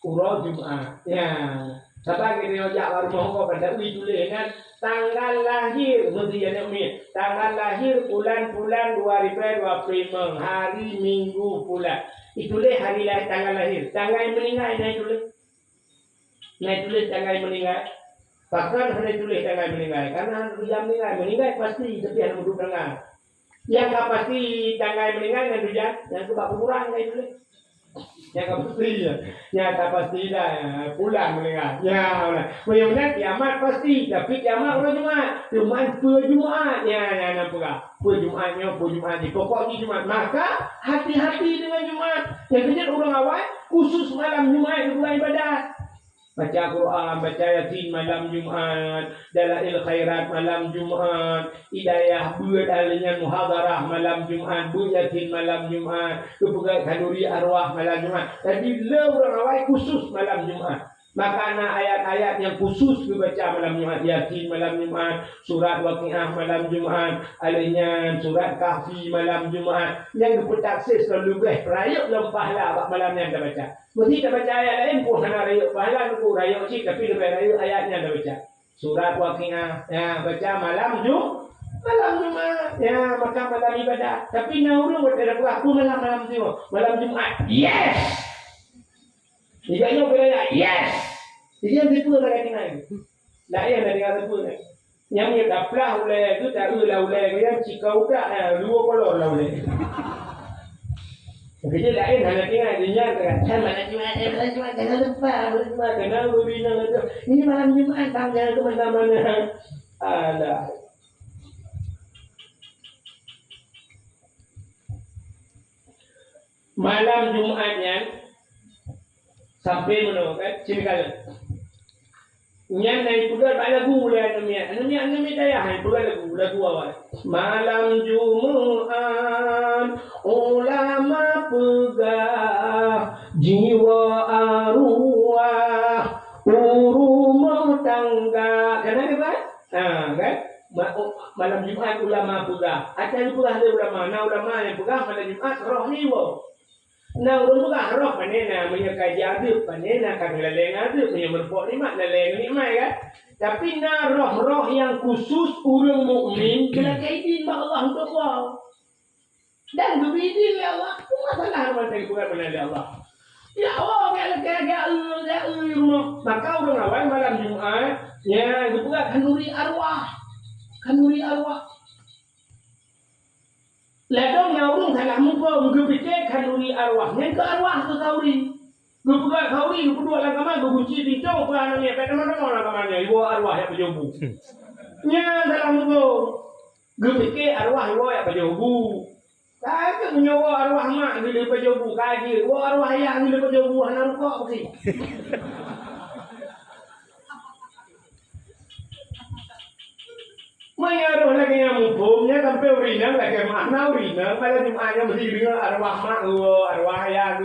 urut Jumat ya sebab kita ojak baru mau pada tulis kan tanggal lahir mesti ada umi tanggal lahir bulan 2025 hari Minggu pula itulah hari lahir tanggal meninggal ini tulis naik tulis tanggal meninggal. Bahkan hanya tulis tanggal meninggal. Karena yang meninggal pasti tapi yang duduk dengar. Yang tak pasti tanggal meninggal yang tujuan yang sebab kurang naik tulis. Yang tak pasti yang tak pasti dah pulang meninggal. Ya, benar kiamat pasti tapi kiamat orang Jumat Jumat ya nampak. Jumatnya Jumat di pokoknya Jumat. Maka hati-hati dengan Jumat. Yang kejadian orang awal khusus malam Jumat itu ibadat. Baca Quran, baca Yasin malam Jumat, Dalail Khairat malam Jumat, Hidayah buat alinya muhadarah malam Jumat, Bu Yasin malam Jumat, kepegat kanuri arwah malam Jumat. Jadi orang awal khusus malam Jumat. Maka ada ayat-ayat yang khusus dibaca malam Jumat, Yasin malam Jumat, surat Waqiah malam Jumat, alinya surat Kahfi malam Jumat. Yang dipertaksis lalu rayuk lempahlah malam yang kita baca. Mesti kita baca ayat lain pun hanya rayuk pahala tu rayuk cik tapi lebih rayuk ayatnya kita baca. Surat Waqiah ya baca malam Jumat ya maka malam ibadah. Tapi nauru ada aku malam Jumat. Yes. Jika beraya yes. Jadi yang tipu lagi naik. Lah yang dari kata tipu naik. Yang dia daplah oleh itu tak oleh yang cikau tak dua kolor lah oleh. Jadi lain hanya tinggal dunia kan malam Jumat jangan lupa kena berbina itu. Ini malam Jumat tanggal ke mana-mana. Ada. Malam Jumatnya sampai mana kan sini kali. Nyan naik pugar lagu mulai anami daya hai pugar lagu awal. Malam Jumat ulama pegang jiwa arwah urumah tangga kenapa kan malam Jumat ulama pegang ada pula ulama yang pegang malam Jumat roh niwa nah urung pegang roh panena menyekaji adib panena kang leleng adib punya merpok nikmat leleng nikmat kan tapi na roh yang khusus urang mukmin kena kaidin ba Allah untuk Allah dan berbidin ya Allah masalah macam bukan benar Allah ya Allah kalau rumah maka orang awal malam Jumat ya dibuka kanuri arwah Ledong nyaurung salah muka muka pikir kanuri arwah. Yang ke arwah tu kauri. Gue pegang kauri, gue berdua lang kamar, gue kunci pintu, apa anaknya, pada mana lang kamarnya, ibu arwah yang berjobu. Nya dalam muka. Gue pikir arwah ibu yang berjobu. Kagak menyawa arwah mak bila berjobu kagak. Ibu arwah yang bila berjobu anak kok sih. Mengaruh lagi yang mumpungnya sampai urina lagi mana urina pada Jumatnya mesti dengar arwah mak arwah ayah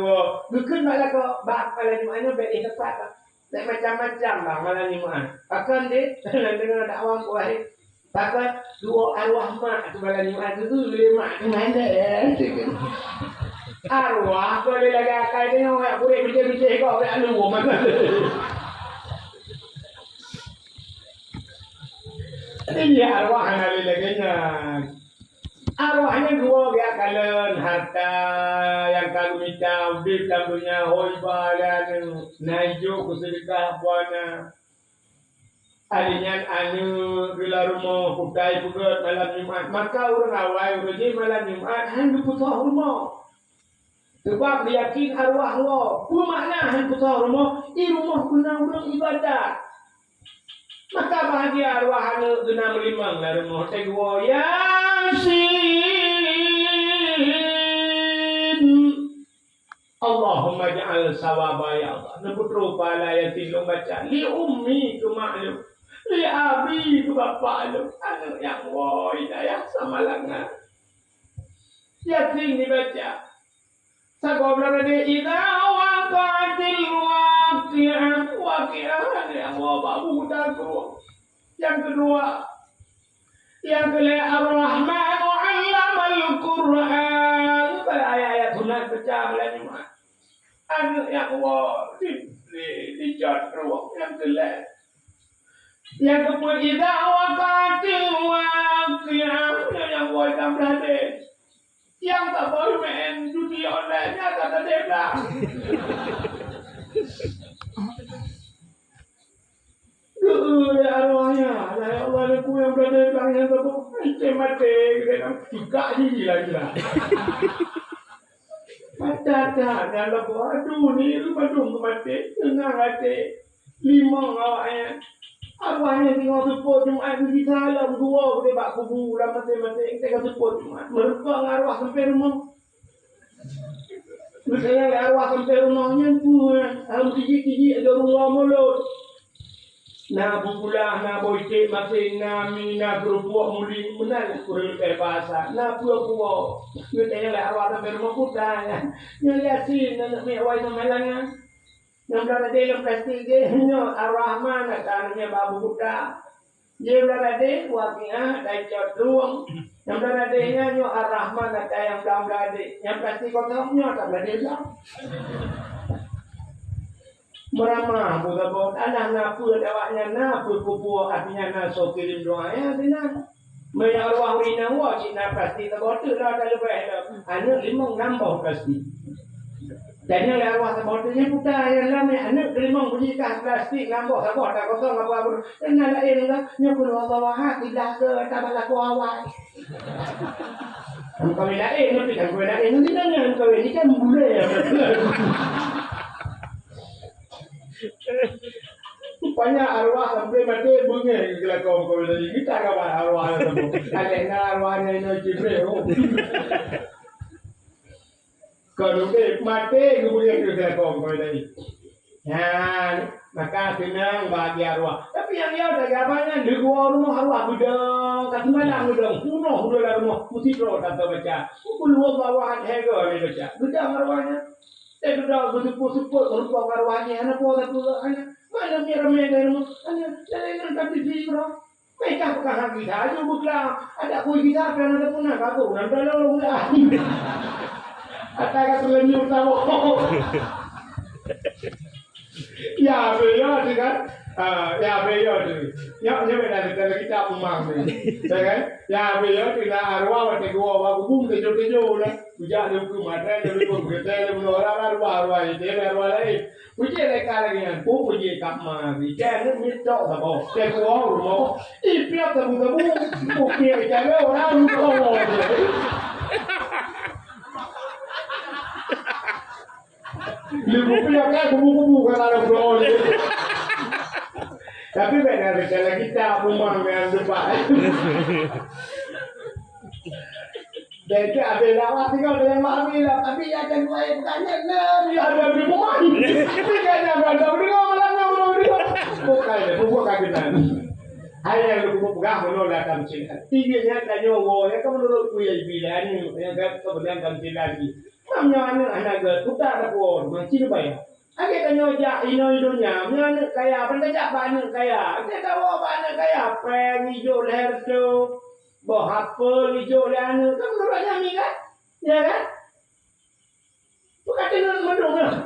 bukan malah kok bak pada Jumatnya beres tepat tak macam-macam bang malah Jumat akan deh dengar dakwah kuai takkan dua arwah mak tu malah Jumat tu lima mana arwah boleh lagi akai dia orang boleh bijak-bijak kau boleh alu mana ini arwah nali lagi-nya. Arwahnya dua dia kalian harta yang kamu minta ubik kamunya hoiba dan najo kusedekah buana. Alinyan anu gila rumah kutai pugat malam Jumat maka orang awai uruji malam Jumat hendak putar rumah. Sebab dia yakin arwah Allah. Apa makna hendak putar rumah? I rumah guna orang ibadat. Maka bahagia arwah anu guna melimang lah rumah tegwa Yasin. Allahumma ja'al sawaba ya Allah. Neputru pala yasin lu baca li ummi ke maklum, li abi ke bapa lu. Anu yang wa hidayah sama langan. Yasin dibaca. Sakobra de idza waqatil waqi'ah yang wa babu dagro. Yang kedua yang kelima Ar-Rahman 'allamal Qur'an. Pada ayat-ayat sunat baca malam Jumat. Anu yang wa dijadro yang kelima. Yang keempat idza waqatil waqi'ah yang wa tamrade. Yang tak boleh main judi online-nya kata dia bilang. Ya arwahnya, ya Allah aku yang berada di belakangnya tu mati, kita juga ni gila. Mata yang lepas, aduh ni lu badung mati, tenang hati, limang awaknya. Arwahnya tengok support Jumat di salam dua boleh bak kubu lah mati-mati tengok support Jumat. Merekang arwah sampai rumah. Misalnya arwah sampai rumahnya tu, harus gigi ada rumah mulut. Na bukulah na boite masih na mina kerupuk muli menal kurang bahasa. Na pua-pua. Kita lah arwah sampai rumah kita. Yang Yasin nak mewah sama langgan. Yang berada dalam plastik dia hanya Ar-Rahman katanya babu buka. Dia berada waqi'ah dan jatuh. Yang berada hanya Ar-Rahman kata yang belum berada. Yang plastik kotornya tak berada lah. Meramah buat anak napa dawaknya napa kupu artinya naso kirim doa ya benar. Maya arwah wina wa cina plastik tak betul lah kalau baik. Anak limang nambah plastik. Dan yang arwah sebotnya putar yang lama anak kelimang berikan plastik nambah sabot tak kosong apa-apa. Dan nak lain kan nyokul Allah wahad tidak ke tambah laku awal. Kau lain tapi kan kau lain nanti dengan kau ini kan boleh ya. Rupanya arwah sampai mati bunyi gila kau tadi kita kawan arwah itu. Ada arwahnya ini Jibril. Kalau dia mati, kemudian kita kongkoi tadi. Ya, maka senang bagi arwah. Tapi yang dia ada gambarnya di gua rumah arwah gedang, kat mana gedang, punuh udah rumah, mesti terus kata baca. Keluar bawah hega ni baca. Gedang arwahnya. Gedang berseput-seput merupakan arwahnya. Anak pun tak pula anak. Mana ni ramai dari rumah? Anak jangan kat TV bro. Mereka bukan hak kita, aja bukan. Ada kuih kita, kerana ada punah kaku. Nanti lalu lah. Kata terlanjur tahu. Ya beliau tu kan, ya beliau tu. Ya beda kita umang ni, kan? Ya beliau tu lah arwah waktu gua bum kejo lah. Ujar dia tu mata dia tu kita dia orang arwah dia arwah lain. Ujar mereka lagi kan, ujar kapma. Dia ni minta apa? Dia gua rumah. Ipiat tabu, ujar dia orang rumah. Lu punya kan kubu-kubu kan ada bro. Tapi benar kalau kita rumah yang depan. Dan itu ada lawat tinggal dengan mami lah. Tapi ya kan saya tanya ya ada di rumah. Tapi kayaknya ada di rumah bukan kita. Hanya lu pegang menolak kamcil. Tiganya tanya wo ya kamu menurut ku ya bilang yang kemudian kamcil lagi. Mamnya anak putar ko mancil bayar. Ake tanya ja ino-inonya, mana kaya pendajak banyak kaya. Ake tahu banyak kaya peng hijau leher tu. Bahapa hijau leher tu. Kamu menurutnya ni kan? Ya kan? Bukan dengan mendung lah.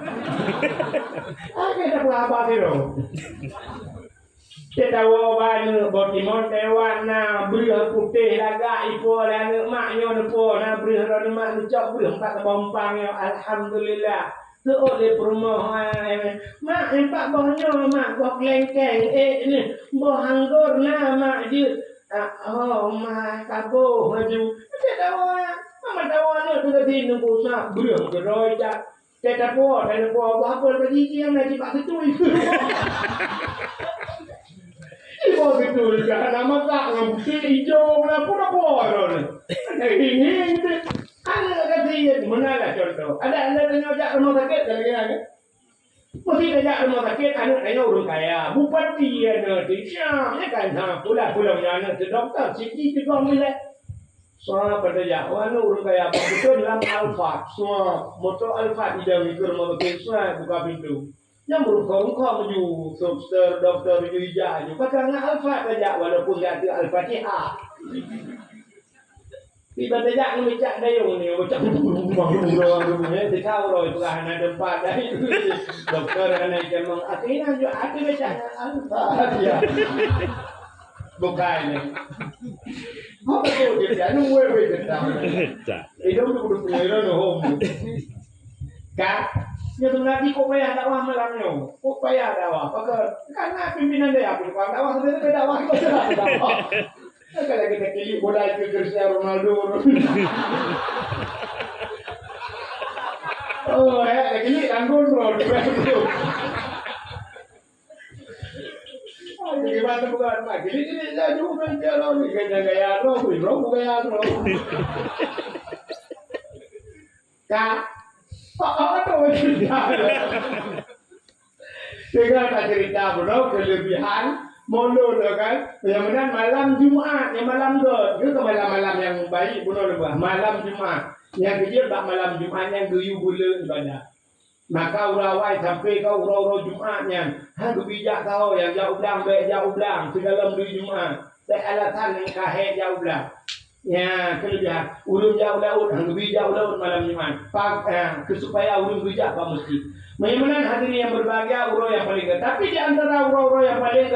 Ake tak apa sih dong. Kita tahu banyak botimon tewana belah putih laga ipo dan maknya nepo na belah ron mak ucap belah empat bompang ya alhamdulillah. Tu oleh perumahan mak empat bohnya mak boh lengkeng ni boh anggur na mak je oh mak kabo maju. Kita tahu mama tahu anak tu tadi nunggu sak belah geroi tak. Kita tahu dan tahu apa lagi yang nak cepat tu. Ibu betul kan nama tak ngambil hijau lah pun apa orang ini anak kecil mana lah contoh ada tanya jak rumah sakit lagi kan mesti ajak rumah sakit anak tanya orang kaya bupati ada di Syam ya kan pula anak tu doktor sikit juga milik soal pada jak orang kaya betul dalam Alfa semua motor Alfa tidak mikir rumah sakit semua buka pintu yang berukar-ukar menuju doktor menuju hijau pakai Alfa saja walaupun tidak ada Al-Fatihah tiba-tiba ni macam dayung ni macam rumah-rumah dia tahu loh itu kan ada tempat dari doktor anak jemang akhirnya juga ada macam Al-Fatihah bukan ni apa tu dia jangan wewe tentang itu udah punya orang home kan ya sebenarnya kok payah dakwah malamnya kok payah dakwah karena pimpinan dia apa kalau dakwah sebenarnya dakwah itu sudah dakwah kalau kita pilih bola itu Cristiano Ronaldo oh ya lagi ni tanggung bro gimana bukan lagi ini saya juga menjalan gaya bro gaya bro kak apa tu Dengan tak cerita bro kelebihan molo kan yang mana malam Jumaat yang malam tu itu malam-malam yang baik bro malam Jumaat yang kecil bak malam Jumaat yang geyu bulan ibadah maka urawai sampai kau uro Jumaatnya hang bijak kau yang jauh belang baik jauh belang segala di Jumaat saya alasan yang kahek jauh belang ya kelebihan ulun jauh laut hang bijak laut malam Jumaat supaya ulun bijak pak mesti memang hadirin yang berbahagia uro yang paling tapi di antara uro yang paling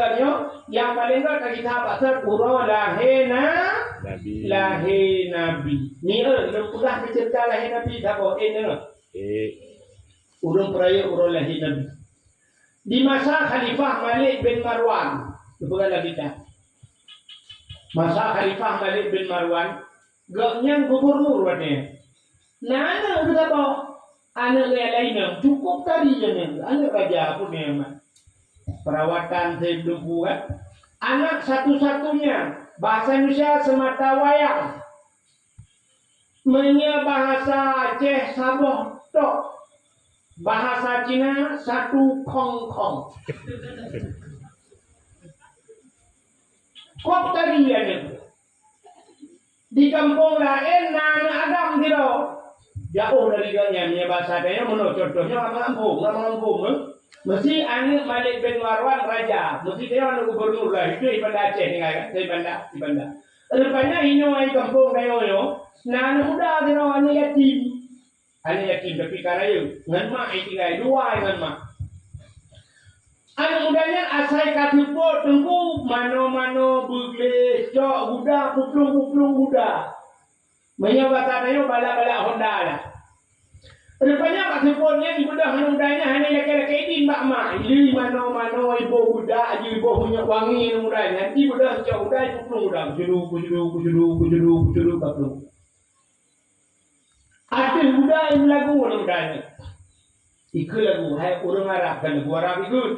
yang paling kita pasal uro lahena nabi ni sudah cerita lahir nabi siapa urung peraya uro lahir nabi di masa Khalifah Malik bin Marwan bukan lagi kita masa Khalifah Malik bin Marwan gaknya gubernur katanya nana kita bawa anak yang lainnya cukup tadi je ni anak raja pun memang perawatan hidup buat anak satu-satunya bahasa Indonesia semata wayang punya bahasa Aceh Sabah tok bahasa Cina satu kong kok tadi ya ni di kampung lain nana Adam tidak jauh dari ganya bahasa dia menurut contohnya nama kampung mesti anak Malik bin Marwan raja mesti dia anak gubernur lah itu di Banda Aceh ni kan di Banda rupanya ini ai kampung dia nah muda dia anak yatim tapi karena itu ngan mak itu guys dua ngan mak anak mudanya asai katupot tengku mano begle cok budak puplung budak menyebabkannya bala-bala Honda lah. Rupanya katupotnya di budak mudanya hanya laki-laki ini mak ini mano ibu budak ibu punya wangi mudanya nanti budak cok budak puplung budak kujudu kaplung ada budak yang lagu mudanya Ikut lagu, hai orang Arab kan lagu Arab ikut.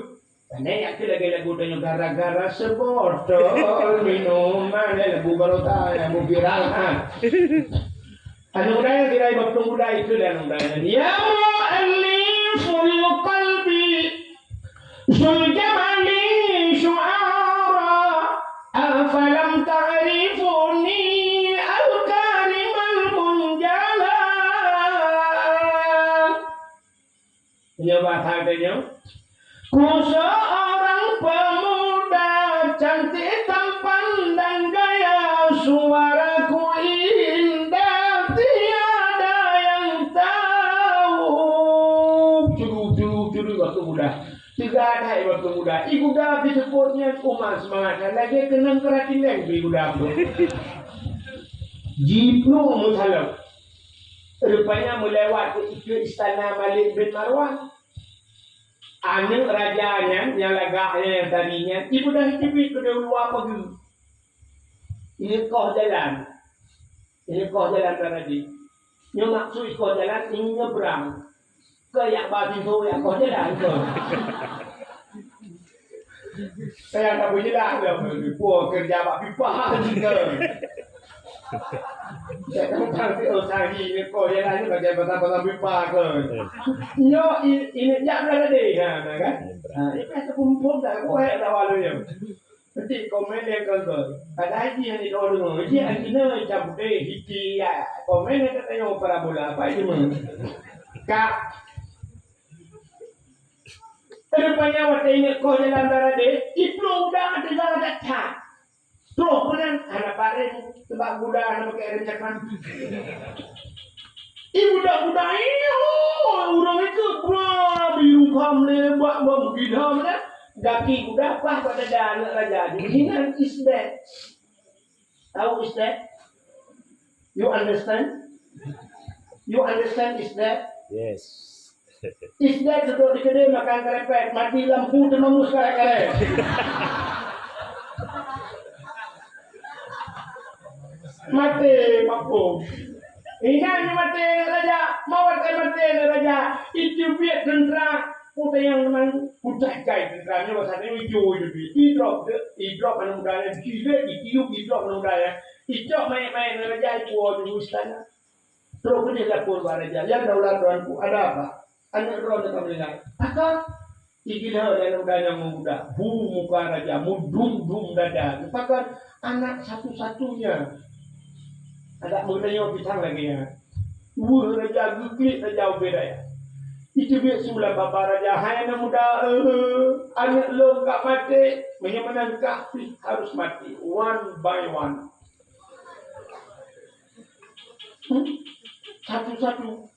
Karena aku lagi lagu tanya gara-gara sebotol minuman lagu barota yang mau viral kan. Anu daya kira waktu muda itu dan daya. Ya mu'alliful qalbi sul jamali syu'ara afalam ta'rifuni al-karimal munjala. Ini bahasa katanya. Ku seorang pemuda cantik tampan dan gaya, suaraku indah tiada yang tahu. Curu waktu muda. Tiga ada waktu muda. Ibu dah disebutnya umat semangat. Lagi kena keratin ibu dah. Jipnu musalam. Rupanya melewati ke istana Malik bin Marwan. Anak rajanya yang lagaknya yang tadinya ibu dah hidup kedua pergi. Ini kau jalan tadi. Yang maksud kau jalan ini nyebrang ke yang batin tu yang kau jalan tu. Saya tak boleh jalan lah. Puan kerja bak pipa juga. Saya tak tahu tadi ni kau jalan ni kerja pasal pipa ke. Yo ini jak dah deh kan. Ini pasal kumpul dah kau dah walau ya. Nanti komen dia kan. Ada haji yang di orang haji yang kena cabut hiti ya. Komen dia tanya parabola apa itu mah. Kak rupanya waktu ini kau jalan darah deh, itu udah ada jalan datang. Terus kemudian anak paring sebab budak anak pakai rencakan. Ibu budak ini, orang itu biru kamle buat gidam dah. Daki budak apa pada anak raja. Ini is that. Tahu is that? You understand? You understand is that? Yes. Is that duduk di kedai makan kerepet, mati lampu termamus kerep-kerep. Mati mampu. Ini mati raja, mawat mati raja. Itu biar tentera putih yang memang putih kai tenteranya bahasanya hijau itu. Idrop anu budaya, gila ditiup idrop anu budaya. Idrop main raja itu di istana. Terus dia lapor raja, ya daulat tuanku ada apa? Anak roh tetap dengar. Maka ikilah dalam dana muda, bulu muka raja, mudum dada. Maka anak satu-satunya. Ada mengenai pisang lagi ya. Raja guglik raja beda ya. Itu biar semula bapa raja. Hai anak muda, anak lo tak mati, menyamanan kafir harus mati one by one. Satu-satu.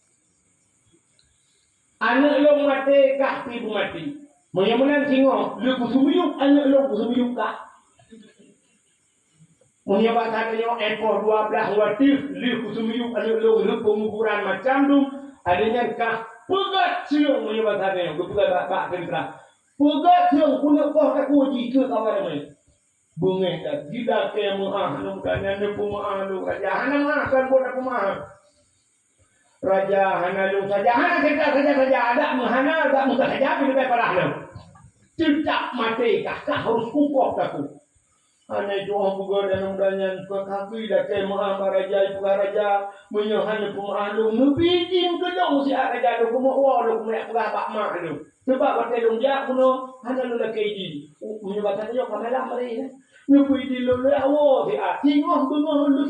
Anak long mati, kaki pun mati. Menyamunan singo, lu kusumiyuk, anak long kusumiyuk kak. Menyabat katanya ekor 12 watif, lu kusumiyuk, anak long lu pengukuran macam tu. Adanya kak, pegat siung menyabat katanya, pegat tak kentera. Pegat siung, punya kau tak uji ke kawan ni. Bunga tak, tidak kaya mu'ah, namanya ni pumu'ah lu. Raja, hana ma'ah kan buat aku ma'ah. Raja hana lu saja, hana kita saja ada menghana tak muka saja pilih parah lu. Tidak mati kakak harus kukuh aku. Hana itu orang bukan dan mudanya ke kaki dah ke maha raja ibu raja menyohan pemalu ngebijin ke jauh si raja lu kumau lu kumai pula pak mak lu. Sebab waktu lu dia kuno hana lu lagi di menyebabkan yo kamera mari. Nupi di lu awo di tinggal tinggal lu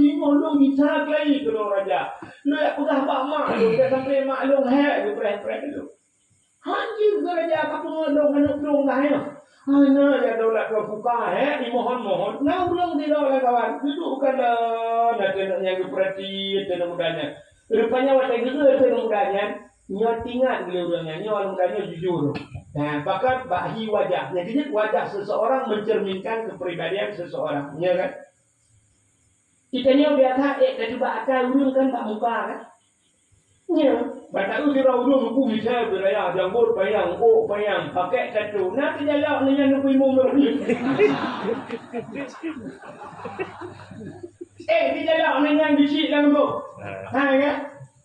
kita lagi tu raja. Lu ya pegah pak mak lu dah sampai mak lu he lu preh lu. Haji raja kapung lu anak lu dah ya. Ana ya daulat lu buka he mohon nah belum di daulat kawan. Itu bukan nak yang diperhati dan mudanya. Rupanya waktu itu dan mudanya nyotingan beliaunya nyawa mudanya jujur. Nah, bahkan bahi wajahnya. Jadi wajah seseorang mencerminkan kepribadian seseorang, ya kan? Itanya biasa kecuba akal urung kan tak muka kan? Ya, baca urung urung bisa beraya janggut payang, payang, pakai satu. Nanti jalan dengan nupi mumur. Di jalan dengan bisi lang tu. Ha kan?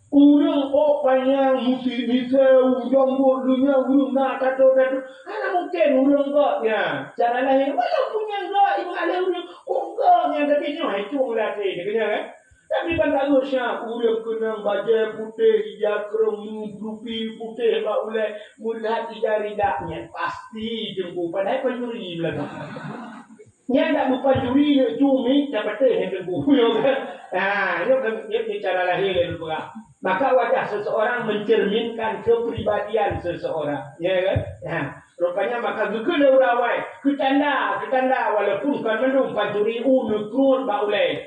Urang panjang musim misal ujung buat dunia urang nak tato. Ana mungkin urang gaknya. Cara lain walaupun yang gak ibu ada urang gaknya tapi ni hacung lah dia kan. Tapi bantang usah urang kena baju putih hijab kerem rupi putih bak ulai mulat idaridaknya pasti jengku padahal pencuri belakang. Nya tak bukan juri cumi dapat yang jengku kan. Ini cara lahir dari pula. Maka wajah seseorang mencerminkan kepribadian seseorang, ya kan? Rupanya maka gekena urawai, ketanda walaupun kan mendung pancuri nukur baulai.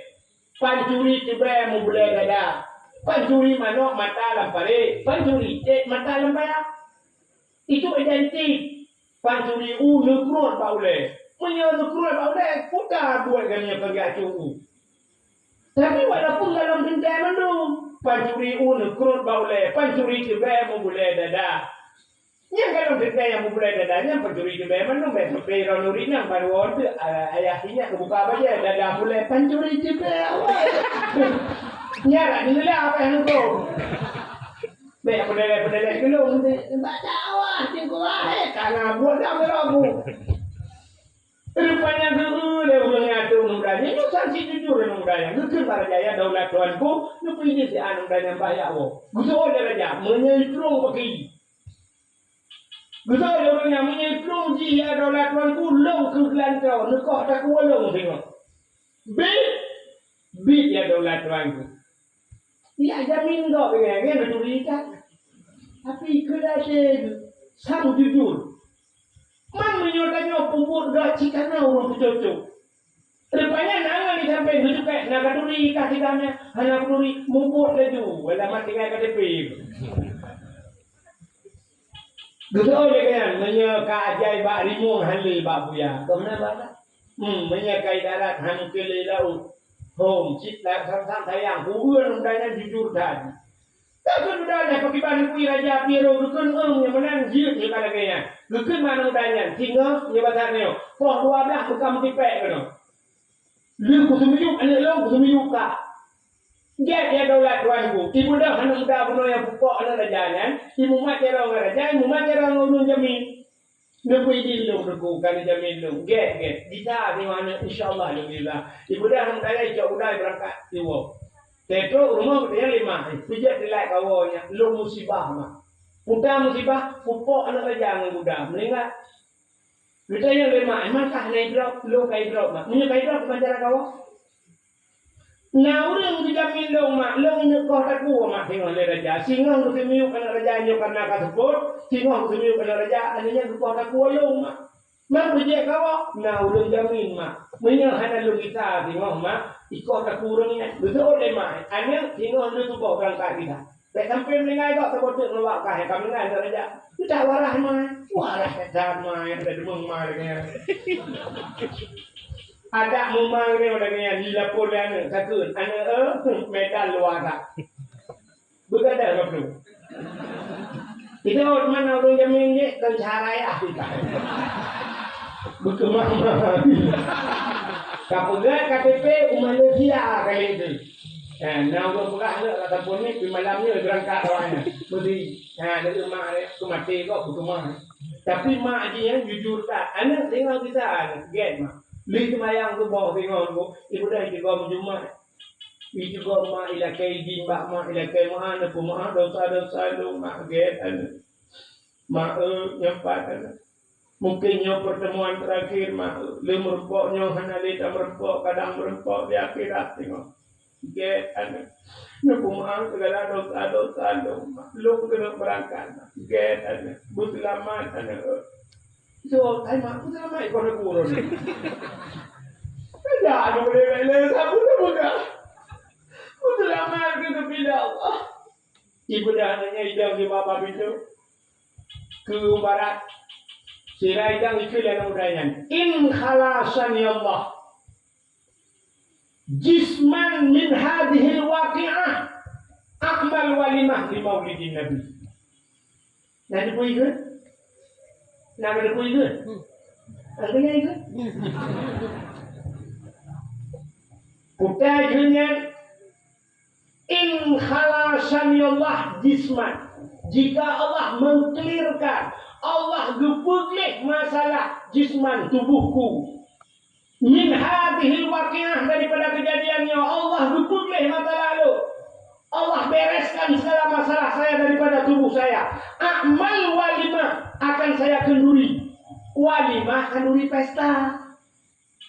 Pancuri tiba mu boleh dada. Pancuri manok mata lampare, pancuri mata lampaya. Itu identik. Pancuri nukur baulai. Nukur baulai putar buat kami pergi acung. Tapi walaupun dalam benda mendung pancuri nukur baulai, pancuri tiba mu boleh dada. Yang kalau benda yang mu boleh dadanya pancuri tiba mendung sampai ranuri nang baru order ayahnya kebuka aja dada boleh pancuri tiba. Nyara ni lah apa yang tu. Baik pedal gelung baca awak tengok karena buat dah berabu. Rupanya dulu dia ulang ngatur nundanya, itu sanksi jujur nundanya. Itu Barajaya daulat tuanku, itu pilih si anu dan bayar wo. Gusto dia raja menyetrong pakai. Gusto dia orangnya menyetrong dia daulat tuanku long ke gelantau, nekok tak kuolong tengok. Bit ya daulat tuanku. Dia jamin kau pengen berturikan. Tapi kedai sang jujur. Man menyodanya pembut gaji karena orang bercocok. Rupanya nangan ni sampai duduk kat nak kaduri kasih kami anak kaduri mumput laju. Wala mati ngai KTP. Betul je kan? Menyeka ajai bak rimung halil bak buya. Kemana bak? Menyeka darat hanu kele laut. Home cip lah sang sayang. Hubungan undangnya jujur tadi. Tak sudah dah pakai balik kui raja Piero dukun yang menang jiut ni kalau kaya. Dukun mana udahnya singa ni batarnya. Poh 12 bukan tipek kan. Lu kusumiyuk anak long kusumiyuk ka. Dia daulat tuanku. Tibu dah anak muda bunuh yang pokok anak rajanya. Tibu mat dia orang raja, tibu mat dia orang ulun jamin. Lepas ini lu berku kan jamin lu. Get. Kita di mana insyaallah alhamdulillah. Tibu dah anak saya cak udai berangkat tiwo. Tetro rumah dia 5. Pijak dilai kawanya, lu musibah mah. Muda musibah, pupuk anak raja dengan muda. Meninggal. Kita yang 5, emangkah naik drop, lu kai drop mah. Punya kai drop macam kau. Nah, orang dijamin lu mah, lu ini kau tak kuat mah tengok le raja. Singa tu semiu anak raja nyo karena kasupur, singa tu semiu anak raja, anaknya kau tak kuat lu mah. Mah pijak kau, nah orang jamin mah. Menyang hana lu kita tengok mah. Ikut tak kurangnya, betul le mai. Ane tengok lu tu bawa berangkat kita. Tak sampai meninggal kau sebotut melawak kah kami kan saja. Tu tak warah mai. Warah kedan mai ada demung mai dengan. Ada memang ni orang ni dilapor dan sakun. Ane medan luar tak. Begadang kau tu. Itu mana orang jamin ni dan cara ya kita. Berkemah. Kapugat KTP Malaysia kali itu. Nah, orang buka nak ataupun ni malam ni berangkat awalnya. Beri, dari mak dia tu mati kok berkemah. Tapi mak dia jujur tak. Anak tengok kita, get mak. Li semayang tu bawa tengok tu. Ibu dah juga menjumat. Ibu juga mak ilakai di mak ilakai mak ada pemah dosa lu mak get anak. Mak nyempat. Mungkin nyo pertemuan terakhir mah le merempok nyo hana le merempok kadang merempok di akhirat tengok. Get ane. Nyo kumahan segala dosa lu kena berangkat. Get ane. Buselamat ane. So, ay mak buselamat ikon aku ron. Ada anu boleh le aku tu buka. Buselamat ke bila Allah. Ibu dah nanya hidang di bapa pintu. Ke barat. Sirai dan itu yang udahnya. In khalasan ya Allah. Jisman min hadhil waqi'ah. Akmal walimah di maulidin Nabi. Nah dipui ke? Nama dipui ke? Artinya itu? Putai dengan In in khalasani Allah jisman, jika Allah mengklirkan, Allah gepulih masalah jisman tubuhku, min hadhil waqi'ah, daripada kejadiannya Allah gepulih masa lalu, Allah bereskan segala masalah saya daripada tubuh saya. Amal walimah, akan saya kenduri. Walimah kenduri pesta.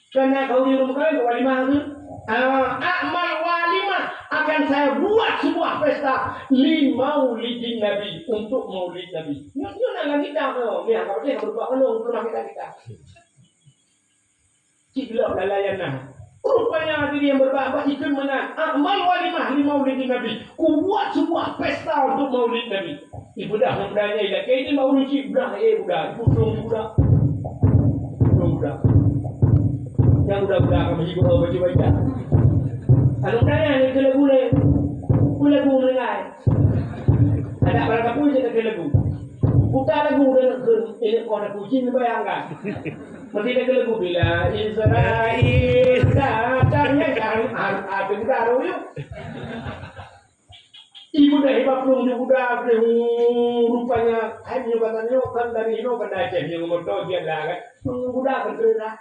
Karena kau di rumah kalian walimah itu. Amal walimah, akan saya buat sebuah pesta li maulidin Nabi, untuk maulid Nabi. Ini nak kita tu. Ni apa dia berbuat kalau rumah kita. Ciklah layanah. Rupanya diri yang berbahasa ikut menang. Amal walimah li maulidin Nabi. Ku buat sebuah pesta untuk maulid Nabi. Ibu dah mudanya ialah kain maulid cik budak budak. Putung budak. Putung budak. Yang budak-budak kami ibu baca baca. Anu mudanya ni ke lagu ni. Ku lagu mendengar. Ada berapa pun je ke lagu. Putar lagu dengan ini kau nak kucing bayangkan. Mesti dia lagu bila Israel datangnya kan ada udara yuk. Ibu dah hebat belum juga rupanya hanya batannya kan dari ini kan aja yang motor dia lah kan. Udah bergerak.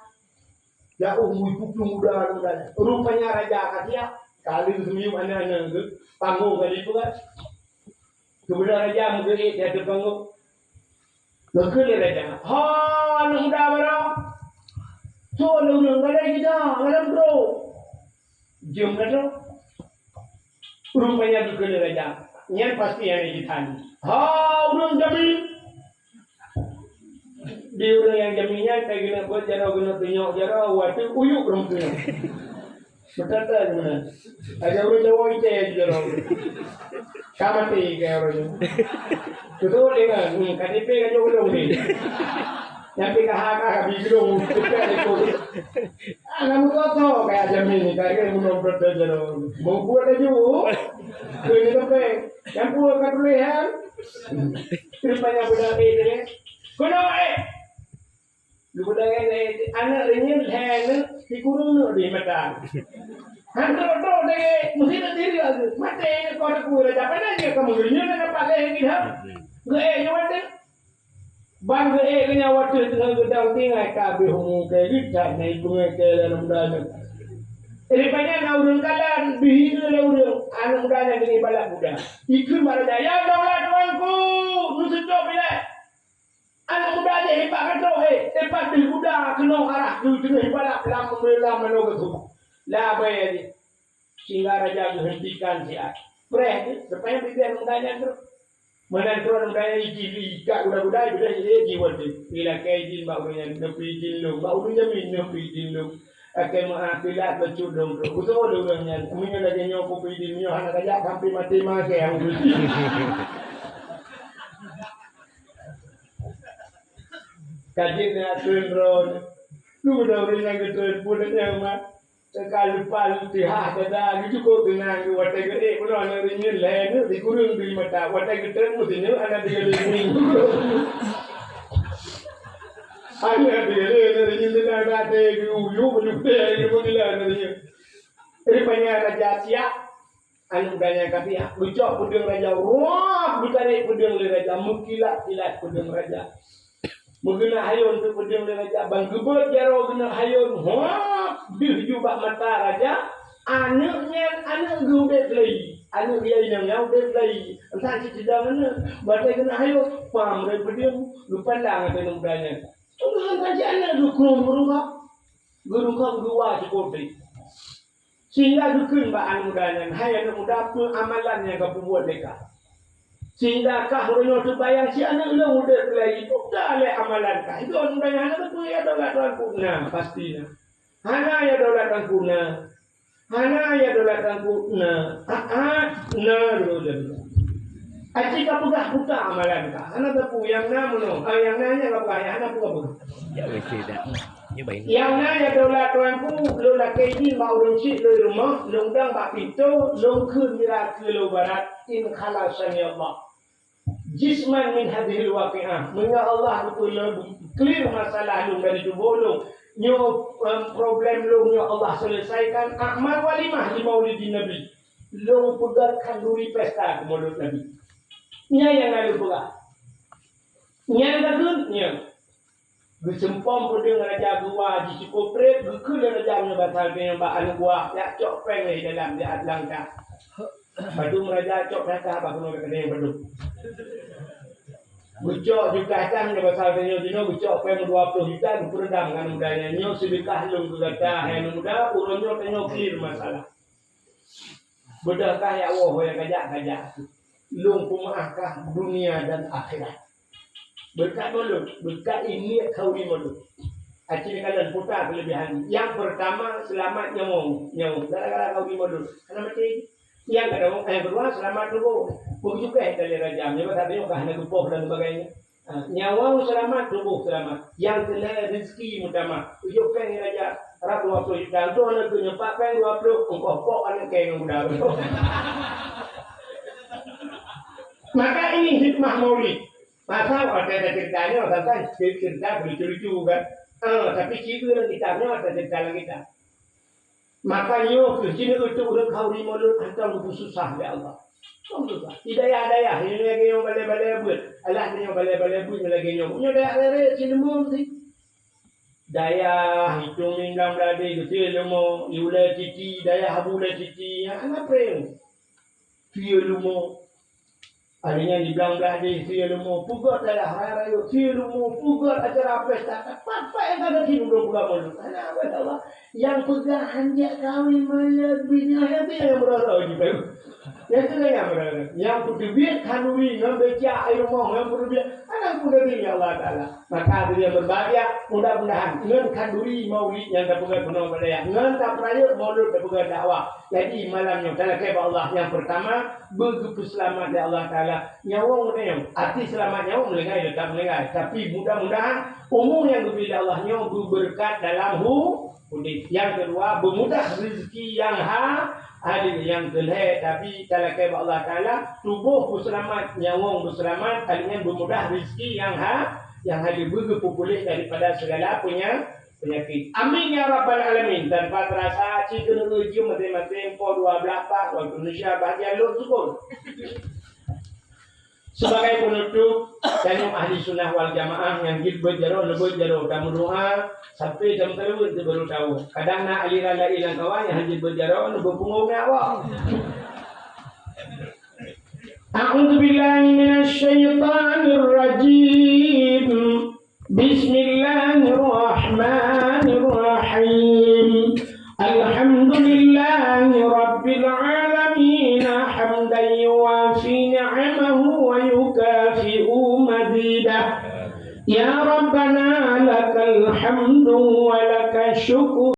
Ya ibu belum udah. Rupanya raja katia kali itu anak-anak itu panggung kali itu kan. Kemudian raja mungkin dia ada panggung. Lagu ni raja. Ha, anak muda baru. So, lu ngalai kita, ngalam bro. Jom kata. Rupanya lagu ni raja. Yang pasti yang ditan. Ha, urang jamin. Dia orang yang jaminnya, saya kena buat cara guna tunjuk cara waktu uyuk orang tu. Betul tak mana? Ada orang Jawa itu yang cara. Kamu ti kaya orang. Betul dengan KTP kan jauh belum ni. Yang PKH biglong kita ikut. Kamu tahu kayak jamin ni kayak belum berjalan. Mau buat aja bu. Ini sampai yang buat katulihan. Rupanya budak ini. Kono budak ini anak ringin hand dikurung di mata. Hantar deh, mesti nanti dia mati kau nak kuat apa aja kamu dunia nak pakai ini ha? Gak nyawa deh, bang gak nyawa deh dengan gedang tinggal kabe humu kayak gitu, naik bunga kayak dalam dana. Ini banyak orang kalan bihir orang anak mudanya dengan balak muda. Ikut marah ya daulat tuanku, nusuk bila anak mudanya hebat kan hebat di muda kena arah tu hebat lama menolong tu. Lah bayar sehingga raja menghentikan siat. Preh supaya biar mudanya tu. Mana tu mudanya iki kat budak-budak bila dia jiwa tu. Bila kaijin baunya nepi jinlung, baunya min nepi jinlung. Akan mengapilat bercudung tu. Betul orangnya. Punya lagi nyok kopi di anak raja sampai mati mati yang tu. Kajian turun ron. Tu dah orang yang turun pulang yang mah. Sekali lupa tiha pada gitu kok dengan watai gede pun anak ringin lain dikurung di mata watai gede mestinya anak dia ringin anak dia ringin dengan ada uyu berjuta itu bila ringin ini banyak raja siap anu banyak kami ucap pudung raja wah ditarik pudung raja mukilat kilat pudung raja mengena hayun tu pudung raja bang gebet jaro gena hayun wah bil jubah mata raja anaknya anak gudet lagi anak dia yang gudet lagi entah cerita mana batai kena hayun pam dari pudung lupa lang ada nomornya tuhan raja anak dukung guru gua cukup sehingga dukung ba mudanya hai anak muda pun amalan yang kau buat mereka sehingga kah orang tu bayang si anak lu udah lagi tu dah le amalan kah itu orang bayang anak tu ya dolar tuan kuna pastinya hana ya dolar tuan kuna hana ya dolar tuan kuna dulu aci ka pugah buka amalan kah hana tu yang namuno yang nanya apa ya hana pugah ya betul dah như vậy yang nanya dolar tuanku lu la kaini mau runcit lu rumah lu dang bak pintu lu khun mira ke lu barat in khalasan ya Allah jisman min hadhil waqi'ah menga Allah betul clear masalah lu dari tubuh lu nyo problem lu nyo Allah selesaikan amal walimah di maulidin nabi Long pegat kanduri pesta menurut Nabi. Nya yang lalu pegat. Nya takun nya. Gesempom pada raja gua di Sikopret, gekul raja nya basal dengan baan gua ya cok peng di dalam di Atlanta. Padu raja cok kata apa kuno kena yang bedu. Bucok juga datang ke basal dengan dino bucok peng 20 juta diperedam kan mudanya nyo sedekah lung kata yang muda uronyo tenyo clear masalah. Bedakah ya Allah yang kajak lung pemaafkah dunia dan akhirat. Berkat mulut, berkat ini kau di mulut. Acil kalian putar kelebihan. Yang pertama selamat nyamong. Gara-gara kau di mulut. Karena mati. Yang kedua selamat tubuh. Begitu juga dari raja. Yang tadi juga hanya tubuh dan sebagainya. Nyawa selamat, tubuh selamat. Yang kedua rezeki utama. Ujuk kan raja. Ratu 20 juta. Itu anak punya pak pen 20. Engkau pok anak kayak yang muda. Maka ini hikmah maulid. Masa ada ceritanya, kan cerita lucu-lucu kan. Tapi cerita kitabnya ada cerita kita. Makanya kerjanya itu udah kau di mulut hantar itu susah ya Allah. Susah. Hidayah. Ini lagi yang balai-balai buat. Allah ni yang balai-balai buat lagi yang. Punya daya sini mau sih. Daya hitung minggam lagi tu lemo, iula titi, daya habula titi. Anak prem. Dia lemo. Adanya di belakang dia dia mau pugar dah hari raya dia mau pugar acara pesta apa yang ada di rumah pugar malu ana apa Allah yang pugar hanya kawin melebihnya yang berada di bayu yang tu yang berada yang putih kanuri ngambeca air mau yang putih ana pugar ini Allah Taala maka dia berbahagia mudah-mudahan ngan kanuri maulid yang dapat penuh berdaya ngan tak peraya maulid dapat dakwah jadi malamnya dalam kepada Allah yang pertama begitu selamat ya Allah Taala nyawa mudah arti selamat nyawa melenggai tetap melenggai tapi mudah-mudahan umur yang diberi Allah nyawa berberkat dalam hidup yang kedua bermudah rezeki yang adil yang gelap tapi kalau kepada Allah Taala tubuh berselamat nyawa berselamat kalian bermudah rezeki yang adil begitu pulih daripada segala penyakit. Amin ya rabbal alamin. Tanpa terasa cikgu nuju masing-masing po 12 pak waktu Indonesia bahagia lu syukur. Sebagai penutup dan ahli sunnah wal jamaah yang berjaro kamu doa sampai jam 3 itu baru tahu. Kadang nak aliran lain kawan yang hajib berjaro nu berpunggung awak. A'udzu billahi minasy syaithanir rajim. Bismillahirrahmanirrahim. Alhamdulillahi rabbil alamin hamdan yuwafi ni'amahu wa yukafi'u mazidah. Ya Rabbana lakal hamdu wa lakal syukur.